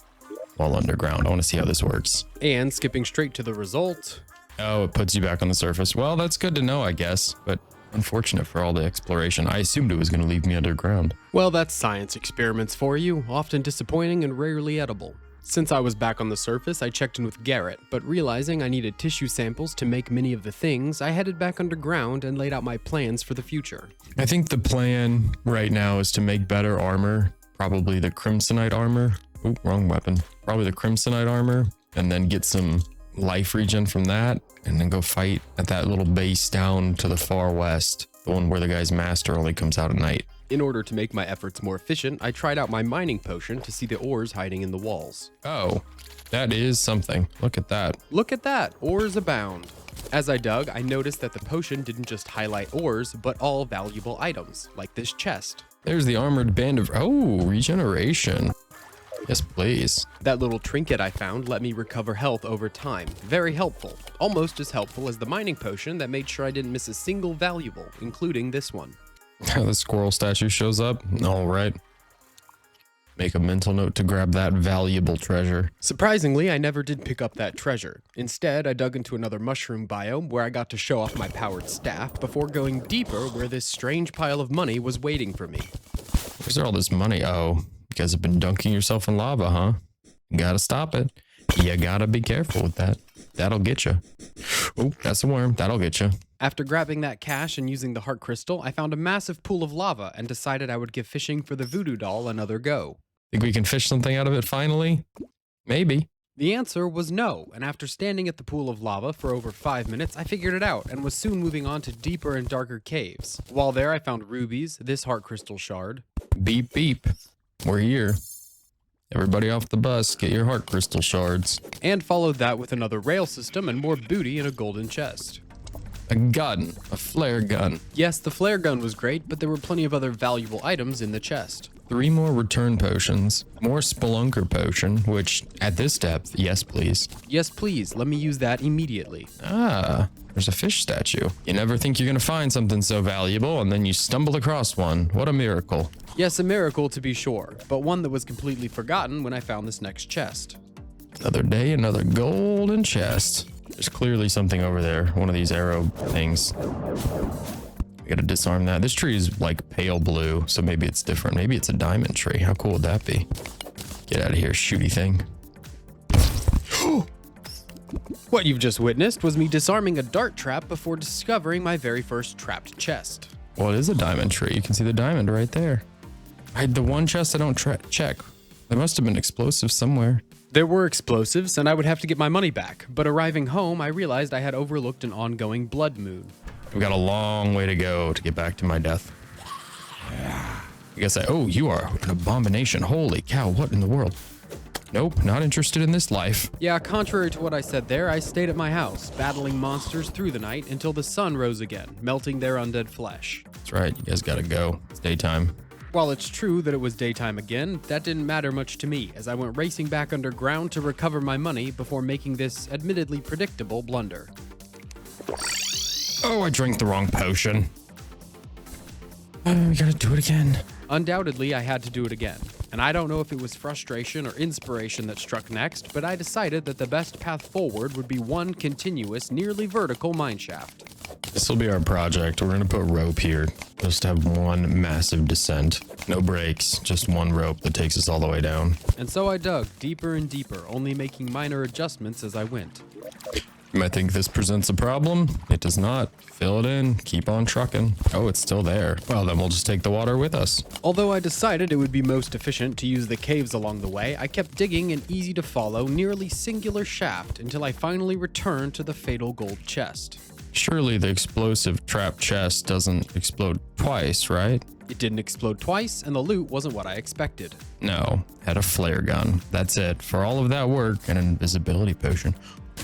while underground. I want to see how this works. And skipping straight to the result, Oh, it puts you back on the surface. Well, that's good to know, I guess. But Unfortunate for all the exploration. I assumed it was going to leave me underground. Well, that's science experiments for you, often disappointing and rarely edible. Since I was back on the surface, I checked in with Garrett, but realizing I needed tissue samples to make many of the things, I headed back underground and laid out my plans for the future. I think the plan right now is to make better armor, probably the crimsonite armor. Oh, wrong weapon. Probably the crimsonite armor, and then get some life regen from that, and then go fight at that little base down to the far west, the one where the guy's master only comes out at night. In order to make my efforts more efficient, I tried out my mining potion to see the ores hiding in the walls. Oh, that is something. Look at that. Look at that, ores abound. As I dug, I noticed that the potion didn't just highlight ores, but all valuable items, like this chest. There's the armored band of... Oh, regeneration. Yes, please. That little trinket I found let me recover health over time. Very helpful. Almost as helpful as the mining potion that made sure I didn't miss a single valuable, including this one. The squirrel statue shows up. All right. Make a mental note to grab that valuable treasure. Surprisingly, I never did pick up that treasure. Instead, I dug into another mushroom biome where I got to show off my powered staff before going deeper where this strange pile of money was waiting for me. Where's all this money? Oh, you guys have been dunking yourself in lava, huh? You gotta stop it. You gotta be careful with that. That'll get you. Oh, that's a worm. That'll get you. After grabbing that cash and using the heart crystal, I found a massive pool of lava and decided I would give fishing for the voodoo doll another go. Think we can fish something out of it finally? Maybe. The answer was no, and after standing at the pool of lava for over 5 minutes, I figured it out and was soon moving on to deeper and darker caves. While there, I found rubies, this heart crystal shard. Beep, beep. We're here. Everybody off the bus, get your heart crystal shards. And followed that with another rail system and more booty in a golden chest. A gun. A flare gun. Yes, the flare gun was great, but there were plenty of other valuable items in the chest. 3 more return potions. More spelunker potion, which, at this depth, yes please. Yes, please, let me use that immediately. Ah, there's a fish statue. You never think you're gonna find something so valuable, and then you stumble across one. What a miracle. Yes, a miracle to be sure, but one that was completely forgotten when I found this next chest. Another day, another golden chest. There's clearly something over there. One of these arrow things. We gotta disarm that. This tree is like pale blue, so maybe it's different. Maybe it's a diamond tree. How cool would that be? Get out of here, shooty thing. What you've just witnessed was me disarming a dart trap before discovering my very first trapped chest. Well, it is a diamond tree. You can see the diamond right there. The one chest I don't check. There must have been explosives somewhere. There were explosives, and I would have to get my money back, but arriving home, I realized I had overlooked an ongoing blood moon. We got a long way to go to get back to my death. I guess oh, you are an abomination. Holy cow, what in the world? Nope, not interested in this life. Yeah, contrary to what I said there, I stayed at my house, battling monsters through the night until the sun rose again, melting their undead flesh. That's right, you guys gotta go. It's daytime. While it's true that it was daytime again, that didn't matter much to me, as I went racing back underground to recover my money before making this admittedly predictable blunder. Oh, I drank the wrong potion. We gotta do it again. Undoubtedly, I had to do it again. And I don't know if it was frustration or inspiration that struck next, but I decided that the best path forward would be one continuous, nearly vertical mineshaft. This will be our project. We're gonna put rope here. Just have one massive descent. No breaks, just one rope that takes us all the way down. And so I dug deeper and deeper, only making minor adjustments as I went. You might think this presents a problem. It does not. Fill it in. Keep on trucking. Oh, it's still there. Well, then we'll just take the water with us. Although I decided it would be most efficient to use the caves along the way, I kept digging an easy-to-follow, nearly singular shaft until I finally returned to the fatal gold chest. Surely the explosive trap chest doesn't explode twice, right? It didn't explode twice, and the loot wasn't what I expected. No, had a flare gun. That's it. For all of that work, and an invisibility potion.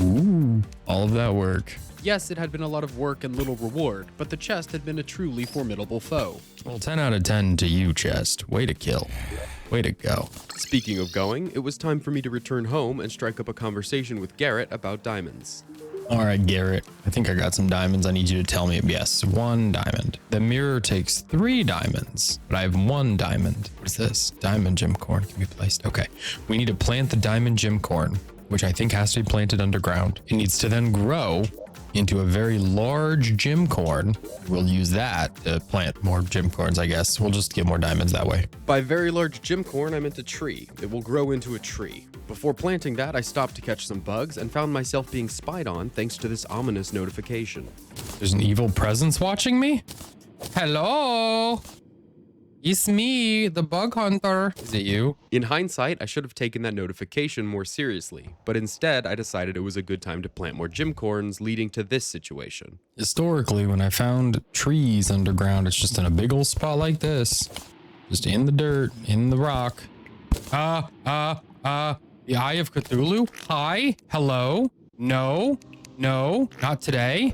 Ooh, all of that work. Yes, it had been a lot of work and little reward, but the chest had been a truly formidable foe. Well, 10 out of 10 to you, chest. Way to kill. Way to go. Speaking of going, it was time for me to return home and strike up a conversation with Garrett about diamonds. All right, Garrett, I think I got some diamonds. I need you to tell me. Yes, 1 diamond. The mirror takes 3 diamonds, but I have 1 diamond. What is this? Diamond gem corn can be placed. Okay, we need to plant the diamond gem corn, which I think has to be planted underground. It needs to then grow into a very large gem corn. We'll use that to plant more gem corns, I guess. We'll just get more diamonds that way. By very large gem corn, I meant a tree. It will grow into a tree. Before planting that, I stopped to catch some bugs and found myself being spied on thanks to this ominous notification. There's an evil presence watching me? Hello? It's me, the bug hunter. Is it you? In hindsight, I should have taken that notification more seriously, but instead I decided it was a good time to plant more gem corns, leading to this situation. Historically, when I found trees underground, it's just in a big old spot like this. Just in the dirt, in the rock. The Eye of Cthulhu? Hi? Hello? No? No? Not today?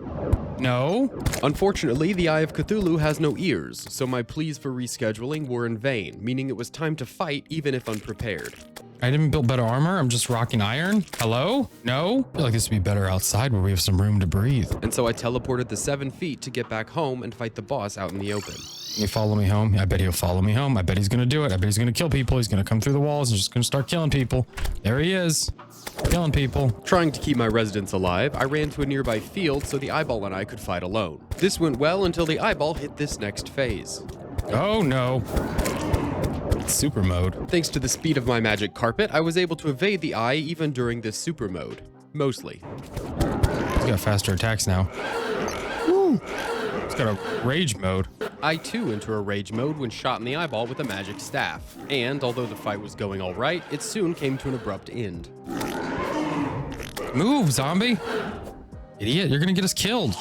No? Unfortunately, the Eye of Cthulhu has no ears, so my pleas for rescheduling were in vain, meaning it was time to fight even if unprepared. I didn't build better armor. I'm just rocking iron. Hello? No? I feel like this would be better outside where we have some room to breathe. And so I teleported the 7 feet to get back home and fight the boss out in the open. You follow me home? I bet he'll follow me home. I bet he's gonna do it. I bet he's gonna kill people. He's gonna come through the walls and just gonna start killing people. There he is. Killing people. Trying to keep my residents alive, I ran to a nearby field so the eyeball and I could fight alone. This went well until the eyeball hit this next phase. Oh no. It's super mode. Thanks to the speed of my magic carpet, I was able to evade the eye even during this super mode. Mostly. He's got faster attacks now. Woo. He's got a rage mode. I too enter a rage mode when shot in the eyeball with a magic staff. And although the fight was going alright, it soon came to an abrupt end. Move, zombie. Idiot, you're gonna get us killed.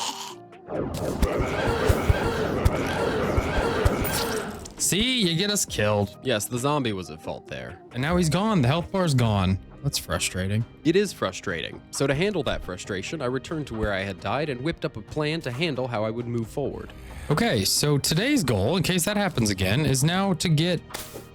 See, you get us killed. Yes, the zombie was at fault there. And now he's gone. The health bar's gone. That's frustrating. It is frustrating. So to handle that frustration, I returned to where I had died and whipped up a plan to handle how I would move forward. Okay, so today's goal, in case that happens again, is now to get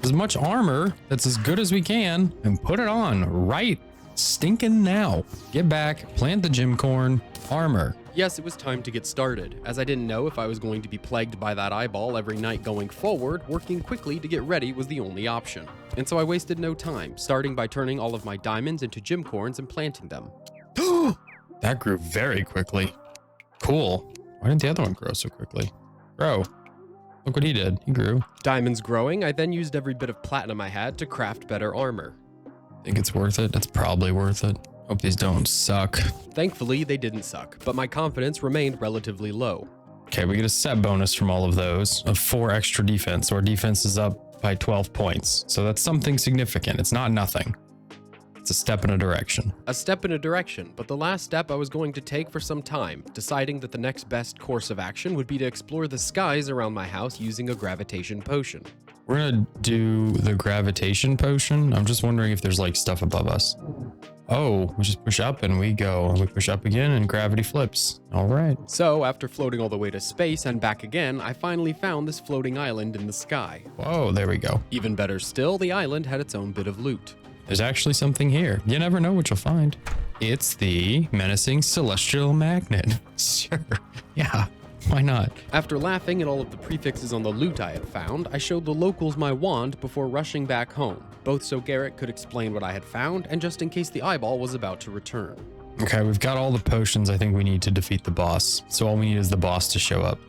as much armor that's as good as we can and put it on right stinking now. Get back, plant the gem corn, armor. Yes, it was time to get started. As I didn't know if I was going to be plagued by that eyeball every night going forward, working quickly to get ready was the only option. And so I wasted no time, starting by turning all of my diamonds into gem corns and planting them. That grew very quickly. Cool. Why didn't the other one grow so quickly? Grow. Look what he did. He grew. Diamonds growing, I then used every bit of platinum I had to craft better armor. Think it's worth it? It's probably worth it. Hope these don't suck. Thankfully, they didn't suck, but my confidence remained relatively low. Okay, we get a set bonus from all of those of 4 extra defense. So our defense is up by 12 points. So that's something significant. It's not nothing. It's a step in a direction. A step in a direction, but the last step I was going to take for some time, deciding that the next best course of action would be to explore the skies around my house using a gravitation potion. We're gonna do the gravitation potion. I'm just wondering if there's like stuff above us. Oh, we just push up and we go. We push up again and gravity flips. All right. So, after floating all the way to space and back again, I finally found this floating island in the sky. Whoa, there we go. Even better still, the island had its own bit of loot. There's actually something here. You never know what you'll find. It's the menacing celestial magnet. Sure. Yeah. Why not? After laughing at all of the prefixes on the loot I had found, I showed the locals my wand before rushing back home, both so Garrett could explain what I had found and just in case the eyeball was about to return. Okay, we've got all the potions I think we need to defeat the boss, so all we need is the boss to show up.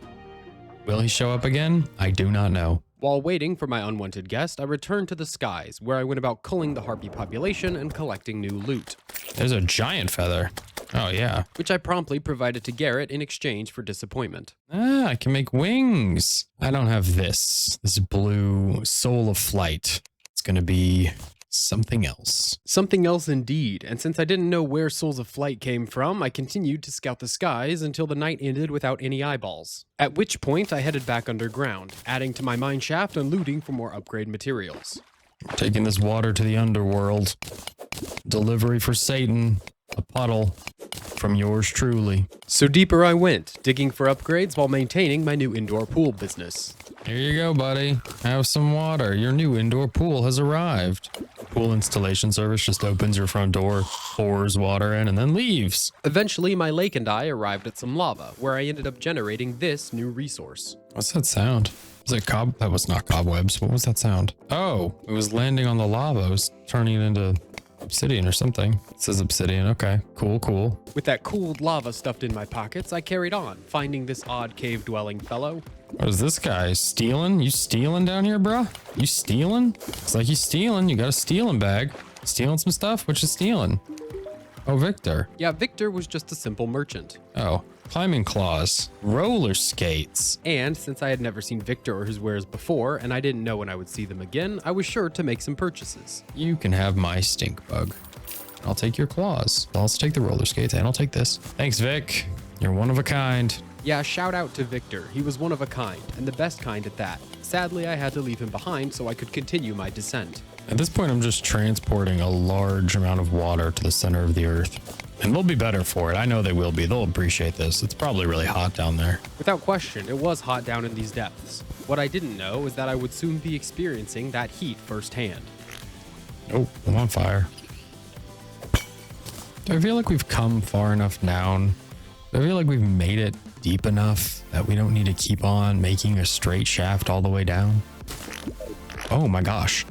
Will he show up again? I do not know. While waiting for my unwanted guest, I returned to the skies, where I went about culling the harpy population and collecting new loot. There's a giant feather. Oh, yeah. Which I promptly provided to Garrett in exchange for disappointment. Ah, I can make wings. I don't have this blue soul of flight. It's gonna be something else. Something else indeed, and since I didn't know where Souls of Flight came from, I continued to scout the skies until the night ended without any eyeballs. At which point, I headed back underground, adding to my mine shaft and looting for more upgrade materials. Taking this water to the underworld. Delivery for Satan. A puddle. From yours truly. So deeper I went, digging for upgrades while maintaining my new indoor pool business. Here you go, buddy. Have some water. Your new indoor pool has arrived. Pool installation service just opens your front door, pours water in, and then leaves. Eventually, my lake and I arrived at some lava, where I ended up generating this new resource. What's that sound? Was it that was not cobwebs. What was that sound? Oh, it was landing on the lava. It was turning it into Obsidian or something. It says obsidian. Okay, cool, cool. With that cooled lava stuffed in my pockets, I carried on, finding this odd cave-dwelling fellow. What is this guy? Stealing? You stealing down here, bruh? You stealing? It's like you stealing. You got a stealing bag. Stealing some stuff? What you stealing? Oh, Victor. Yeah, Victor was just a simple merchant. Oh, climbing claws. Roller skates. And since I had never seen Victor or his wares before, and I didn't know when I would see them again, I was sure to make some purchases. You can have my stink bug. I'll take your claws. I'll also take the roller skates and I'll take this. Thanks, Vic. You're one of a kind. Yeah, shout out to Victor. He was one of a kind, and the best kind at that. Sadly, I had to leave him behind so I could continue my descent. At this point, I'm just transporting a large amount of water to the center of the earth. And they'll be better for it. I know they will be. They'll appreciate this. It's probably really hot down there. Without question, it was hot down in these depths. What I didn't know is that I would soon be experiencing that heat firsthand. Oh, I'm on fire. Do I feel like we've come far enough down? Do I feel like we've made it deep enough that we don't need to keep on making a straight shaft all the way down? Oh my gosh.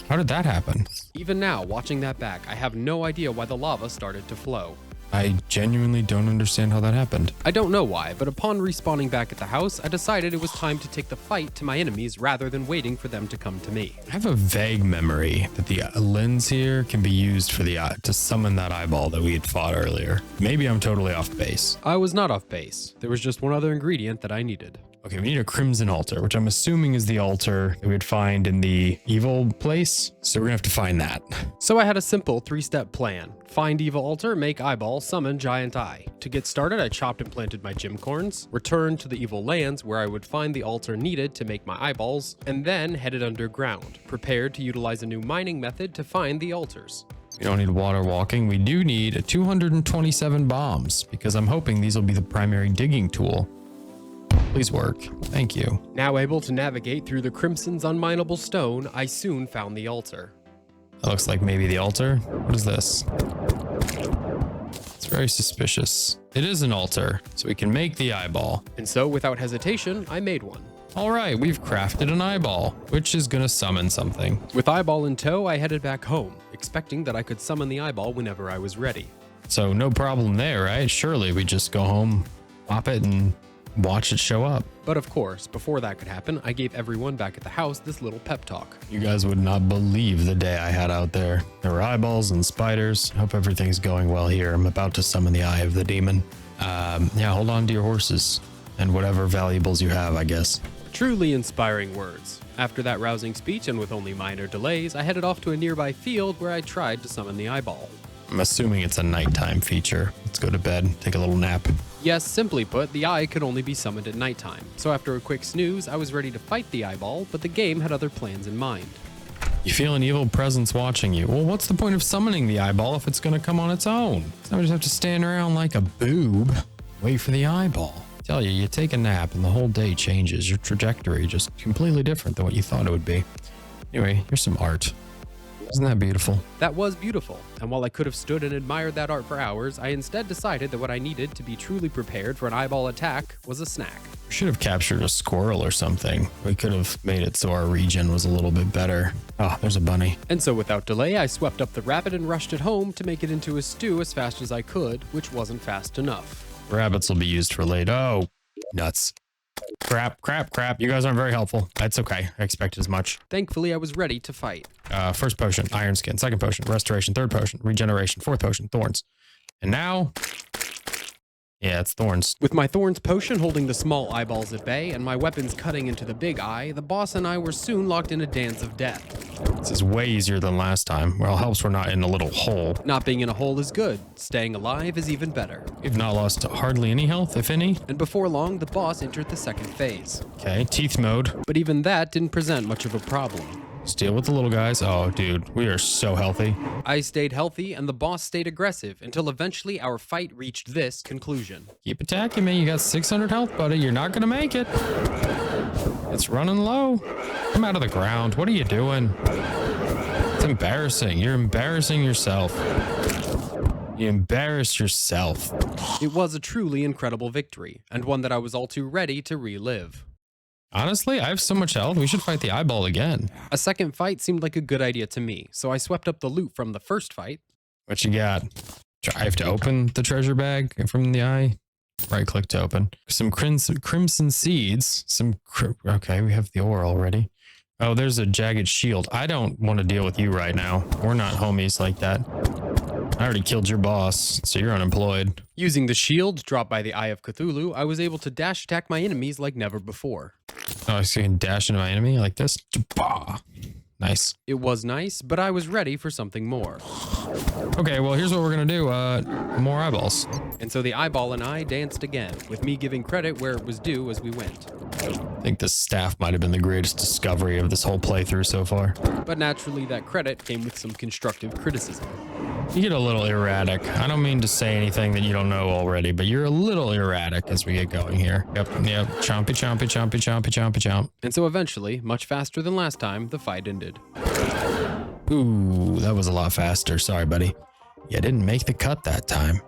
How did that happen? Even now, watching that back, I have no idea why the lava started to flow. I genuinely don't understand how that happened. I don't know why, but upon respawning back at the house, I decided it was time to take the fight to my enemies rather than waiting for them to come to me. I have a vague memory that the lens here can be used for the to summon that eyeball that we had fought earlier. Maybe I'm totally off base. I was not off base. There was just one other ingredient that I needed. Okay, we need a crimson altar, which I'm assuming is the altar that we'd find in the evil place. So we're gonna have to find that. So I had a simple 3-step plan. Find evil altar, make eyeball, summon giant eye. To get started, I chopped and planted my gem corns, returned to the evil lands where I would find the altar needed to make my eyeballs, and then headed underground, prepared to utilize a new mining method to find the altars. We don't need water walking. We do need 227 bombs because I'm hoping these will be the primary digging tool. Please work. Thank you. Now able to navigate through the Crimson's unminable stone, I soon found the altar. That looks like maybe the altar. What is this? It's very suspicious. It is an altar, so we can make the eyeball. And so, without hesitation, I made one. All right, we've crafted an eyeball, which is gonna summon something. With eyeball in tow, I headed back home, expecting that I could summon the eyeball whenever I was ready. So no problem there, right? Surely we just go home, pop it, and watch it show up. But of course, before that could happen, I gave everyone back at the house this little pep talk. You guys would not believe the day I had out there. There were eyeballs and spiders. Hope everything's going well here. I'm about to summon the eye of the demon. Yeah, hold on to your horses and whatever valuables you have, I guess. Truly inspiring words. After that rousing speech and with only minor delays, I headed off to a nearby field where I tried to summon the eyeball. I'm assuming it's a nighttime feature. Let's go to bed, take a little nap. Yes, simply put, the eye could only be summoned at nighttime. So after a quick snooze, I was ready to fight the eyeball, but the game had other plans in mind. You feel an evil presence watching you. Well, what's the point of summoning the eyeball if it's gonna come on its own? So I just have to stand around like a boob, wait for the eyeball. Tell you, you take a nap and the whole day changes. Your trajectory just completely different than what you thought it would be. Anyway, here's some art. Isn't that beautiful? That was beautiful, and while I could have stood and admired that art for hours, I instead decided that what I needed to be truly prepared for an eyeball attack was a snack. We should have captured a squirrel or something. We could have made it so our regen was a little bit better. Oh, there's a bunny. And so without delay, I swept up the rabbit and rushed it home to make it into a stew as fast as I could, which wasn't fast enough. Rabbits will be used for later. Oh, nuts. Crap. You guys aren't very helpful. That's okay. I expected as much. Thankfully, I was ready to fight. First potion, iron skin. Second potion, restoration. Third potion, regeneration. Fourth potion, thorns. And now, yeah, it's thorns. With my thorns potion holding the small eyeballs at bay and my weapons cutting into the big eye, the boss and I were soon locked in a dance of death. This is way easier than last time. Well, helps we're not in a little hole. Not being in a hole is good. Staying alive is even better. We've not lost hardly any health, if any. And before long, the boss entered the second phase. Okay, teeth mode. But even that didn't present much of a problem. Deal with the little guys. Oh, dude, we are so healthy. I stayed healthy and the boss stayed aggressive until eventually our fight reached this conclusion. Keep attacking me. You got 600 health, buddy. You're not gonna make it. It's running low. Come out of the ground. What are you doing? It's embarrassing. You're embarrassing yourself. You embarrass yourself. It was a truly incredible victory, and one that I was all too ready to relive. Honestly, I have so much health. We should fight the eyeball again. A second fight seemed like a good idea to me, so I swept up the loot from the first fight. What you got? I have to open the treasure bag from the eye. Right click to open. Some crimson seeds. Okay, we have the ore already. Oh, there's a jagged shield. I don't want to deal with you right now. We're not homies like that. I already killed your boss, so you're unemployed. Using the shield dropped by the Eye of Cthulhu, I was able to dash attack my enemies like never before. Oh, so you can dash into my enemy like this? Bah. Nice. It was nice, but I was ready for something more. Okay, well, here's what we're gonna do. More eyeballs. And so the eyeball and I danced again, with me giving credit where it was due as we went. I think this staff might have been the greatest discovery of this whole playthrough so far. But naturally, that credit came with some constructive criticism. You get a little erratic. I don't mean to say anything that you don't know already, but you're a little erratic as we get going here. Yep. Chompy, chompy, chompy, chompy, chompy, chomp. And so eventually, much faster than last time, the fight ended. Ooh, that was a lot faster. Sorry, buddy. You didn't make the cut that time.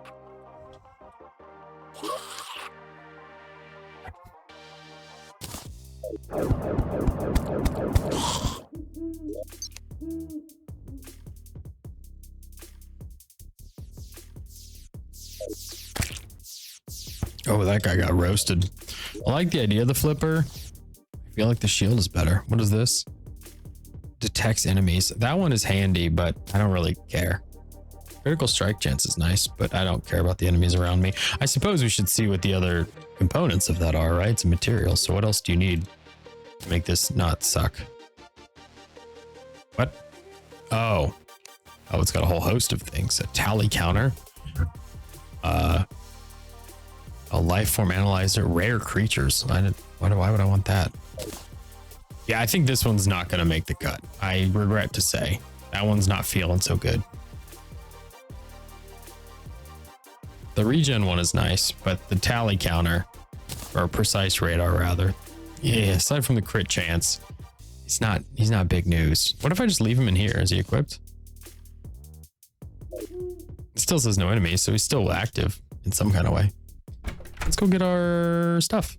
Oh, that guy got roasted. I like the idea of the flipper. I feel like the shield is better. What is this? Detects enemies. That one is handy, but I don't really care. Critical strike chance is nice, but I don't care about the enemies around me. I suppose we should see what the other components of that are, right? It's materials. So what else do you need to make this not suck? What? Oh, it's got a whole host of things. A tally counter. A life form analyzer, rare creatures. Why would I want that? Yeah, I think this one's not going to make the cut. I regret to say. That one's not feeling so good. The regen one is nice, but the tally counter, or precise radar rather. Yeah, aside from the crit chance, he's not big news. What if I just leave him in here? Is he equipped? It still says no enemies, so he's still active in some kind of way. Let's go get our stuff.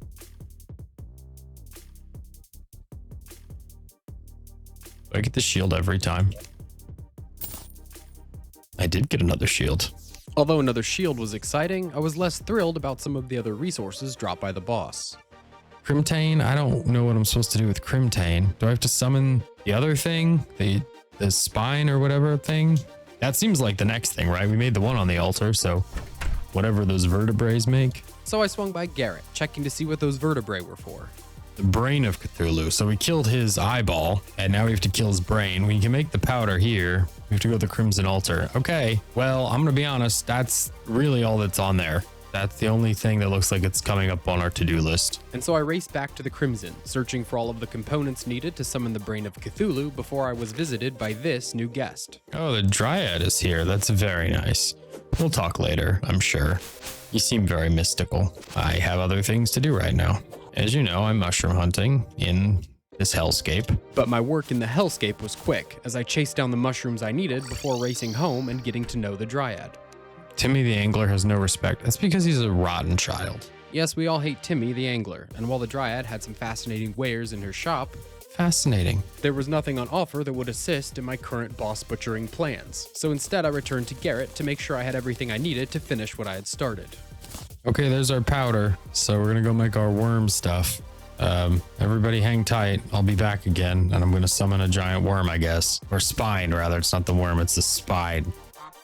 I get the shield every time. I did get another shield. Although another shield was exciting, I was less thrilled about some of the other resources dropped by the boss. Crimtane, I don't know what I'm supposed to do with Crimtane. Do I have to summon the other thing? The spine or whatever thing? That seems like the next thing, right? We made the one on the altar, so whatever those vertebrae make. So I swung by Garrett, checking to see what those vertebrae were for. The brain of Cthulhu. So we killed his eyeball, and now we have to kill his brain. We can make the powder here. We have to go to the Crimson Altar. Okay, well, I'm gonna be honest. That's really all that's on there. That's the only thing that looks like it's coming up on our to-do list. And so I raced back to the Crimson, searching for all of the components needed to summon the brain of Cthulhu before I was visited by this new guest. Oh, the Dryad is here. That's very nice. We'll talk later, I'm sure. You seem very mystical. I have other things to do right now. As you know, I'm mushroom hunting in this hellscape. But my work in the hellscape was quick, as I chased down the mushrooms I needed before racing home and getting to know the Dryad. Timmy the Angler has no respect. That's because he's a rotten child. Yes, we all hate Timmy the Angler, and while the Dryad had some fascinating wares in her shop, Fascinating. there was nothing on offer that would assist in my current boss butchering plans. So instead I returned to Garrett to make sure I had everything I needed to finish what I had started. Okay, there's our powder. So we're gonna go make our worm stuff. Everybody hang tight. I'll be back again, and I'm gonna summon a giant worm, I guess. Or spine, rather. It's not the worm, it's the spine.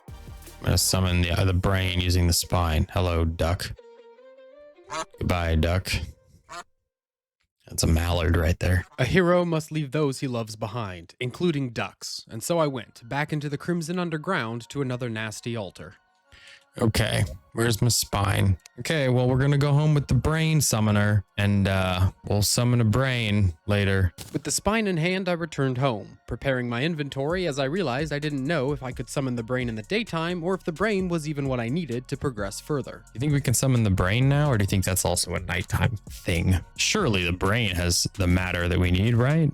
I'm gonna summon the brain using the spine. Hello, duck. Goodbye, duck. That's a mallard right there. A hero must leave those he loves behind, including ducks, and so I went back into the Crimson Underground to another nasty altar. Okay, where's my spine? Okay, well, we're gonna go home with the brain summoner, and we'll summon a brain later. With the spine in hand, I returned home, preparing my inventory as I realized I didn't know if I could summon the brain in the daytime or if the brain was even what I needed to progress further. You think we can summon the brain now, or do you think that's also a nighttime thing? Surely the brain has the matter that we need, right?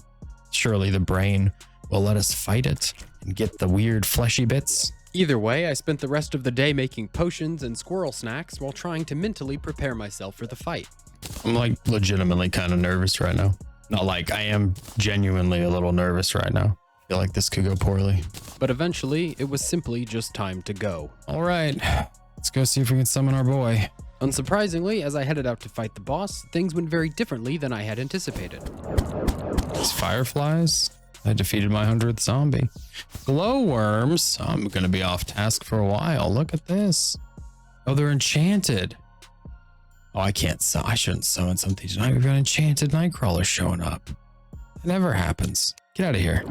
Surely the brain will let us fight it and get the weird fleshy bits. Either way, I spent the rest of the day making potions and squirrel snacks while trying to mentally prepare myself for the fight. I'm like legitimately kind of nervous right now. Not like I am genuinely a little nervous right now. I feel like this could go poorly. But eventually, it was simply just time to go. All right, let's go see if we can summon our boy. Unsurprisingly, as I headed out to fight the boss, things went very differently than I had anticipated. These fireflies. I defeated my 100th zombie. Glowworms. I'm gonna be off task for a while. Look at this. Oh, they're enchanted. Oh, I shouldn't summon something tonight. We've got enchanted nightcrawlers showing up. It never happens. Get out of here.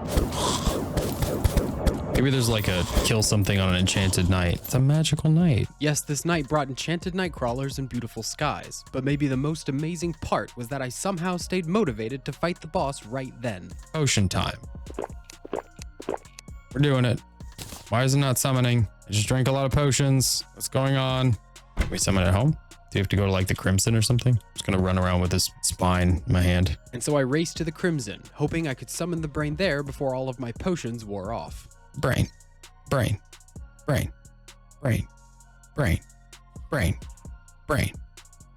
Maybe there's like a kill something on an enchanted night. It's a magical night. Yes, this night brought enchanted nightcrawlers and beautiful skies, but maybe the most amazing part was that I somehow stayed motivated to fight the boss right then. Potion time. We're doing it. Why is it not summoning? I just drank a lot of potions. What's going on? Can we summon at home? Do you have to go to like the Crimson or something? I'm just gonna run around with this spine in my hand. And so I raced to the Crimson, hoping I could summon the brain there before all of my potions wore off. Brain, brain, brain, brain, brain, brain, brain,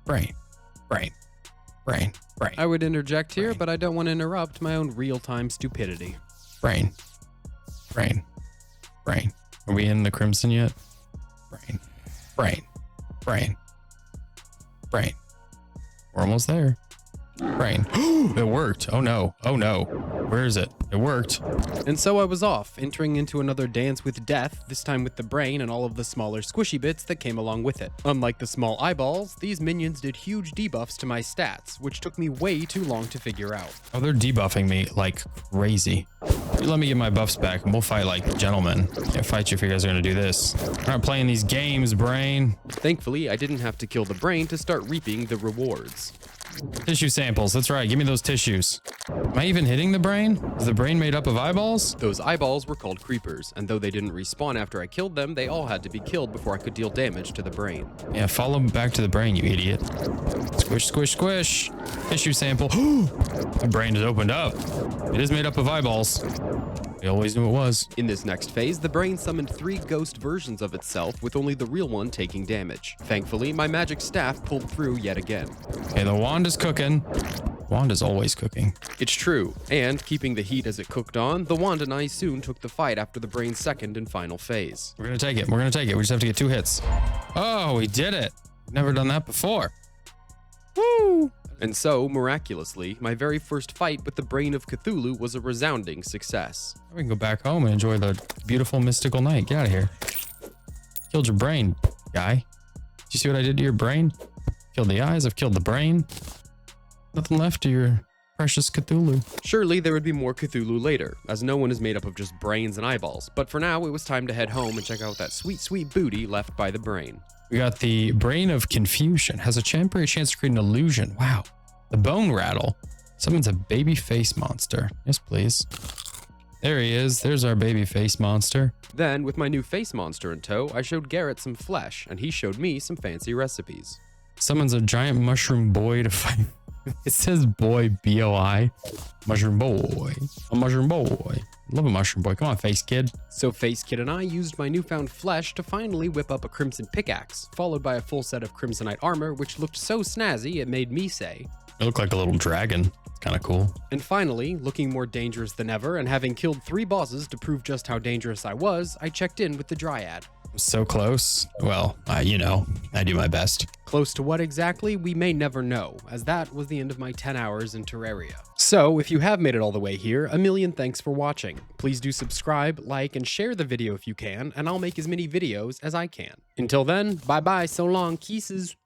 brain, brain, brain, brain. I would interject here, but I don't want to interrupt my own real-time stupidity. Brain, brain, brain. Are we in the Crimson yet? Brain, brain, brain, brain. We're almost there. Brain. It worked. Oh no. Oh no. Where is it? It worked. And so I was off, entering into another dance with death, this time with the brain and all of the smaller squishy bits that came along with it. Unlike the small eyeballs, these minions did huge debuffs to my stats, which took me way too long to figure out. Oh, they're debuffing me like crazy. You let me get my buffs back and we'll fight like gentlemen. Can't fight you if you guys are gonna do this. We're not playing these games, brain. Thankfully, I didn't have to kill the brain to start reaping the rewards. Tissue samples. That's right. Give me those tissues. Am I even hitting the brain? Is the brain made up of eyeballs? Those eyeballs were called creepers, and though they didn't respawn after I killed them, they all had to be killed before I could deal damage to the brain. Yeah, follow back to the brain, you idiot. Squish, squish, squish. Tissue sample. The brain is opened up. It is made up of eyeballs. We always knew it was. In this next phase, the brain summoned 3 ghost versions of itself, with only the real one taking damage. Thankfully, my magic staff pulled through yet again. Okay, the wand is cooking. Wand is always cooking. It's true, and keeping the heat as it cooked on, the wand and I soon took the fight after the brain's second and final phase. We're gonna take it. We're gonna take it. We just have to get 2 hits. Oh, we did it. Never done that before. Woo! And so, miraculously, my very first fight with the brain of Cthulhu was a resounding success. We can go back home and enjoy the beautiful mystical night. Get out of here. Killed your brain, guy. Did you see what I did to your brain? Killed the eyes. I've killed the brain. Nothing left to your precious Cthulhu. Surely there would be more Cthulhu later, as no one is made up of just brains and eyeballs. But for now, it was time to head home and check out that sweet, sweet booty left by the brain. We got the brain of confusion. Has a temporary chance to create an illusion. Wow. The bone rattle. Summons a baby face monster. Yes, please. There he is. There's our baby face monster. Then, with my new face monster in tow, I showed Garrett some flesh, and he showed me some fancy recipes. Summons a giant mushroom boy to fight. It says boy, B-O-I. Mushroom boy. A mushroom boy. Love a mushroom boy. Come on, face kid. So Face Kid and I used my newfound flesh to finally whip up a crimson pickaxe, followed by a full set of crimsonite armor, which looked so snazzy it made me say, It looked like a little dragon. It's kind of cool. and finally, looking more dangerous than ever and having killed 3 bosses to prove just how dangerous I was, I checked in with the Dryad. So close. Well, you know, I do my best. Close to what exactly, we may never know, as that was the end of my 10 hours in Terraria. So, if you have made it all the way here, a million thanks for watching. Please do subscribe, like, and share the video if you can, and I'll make as many videos as I can. Until then, bye-bye, so long, kisses.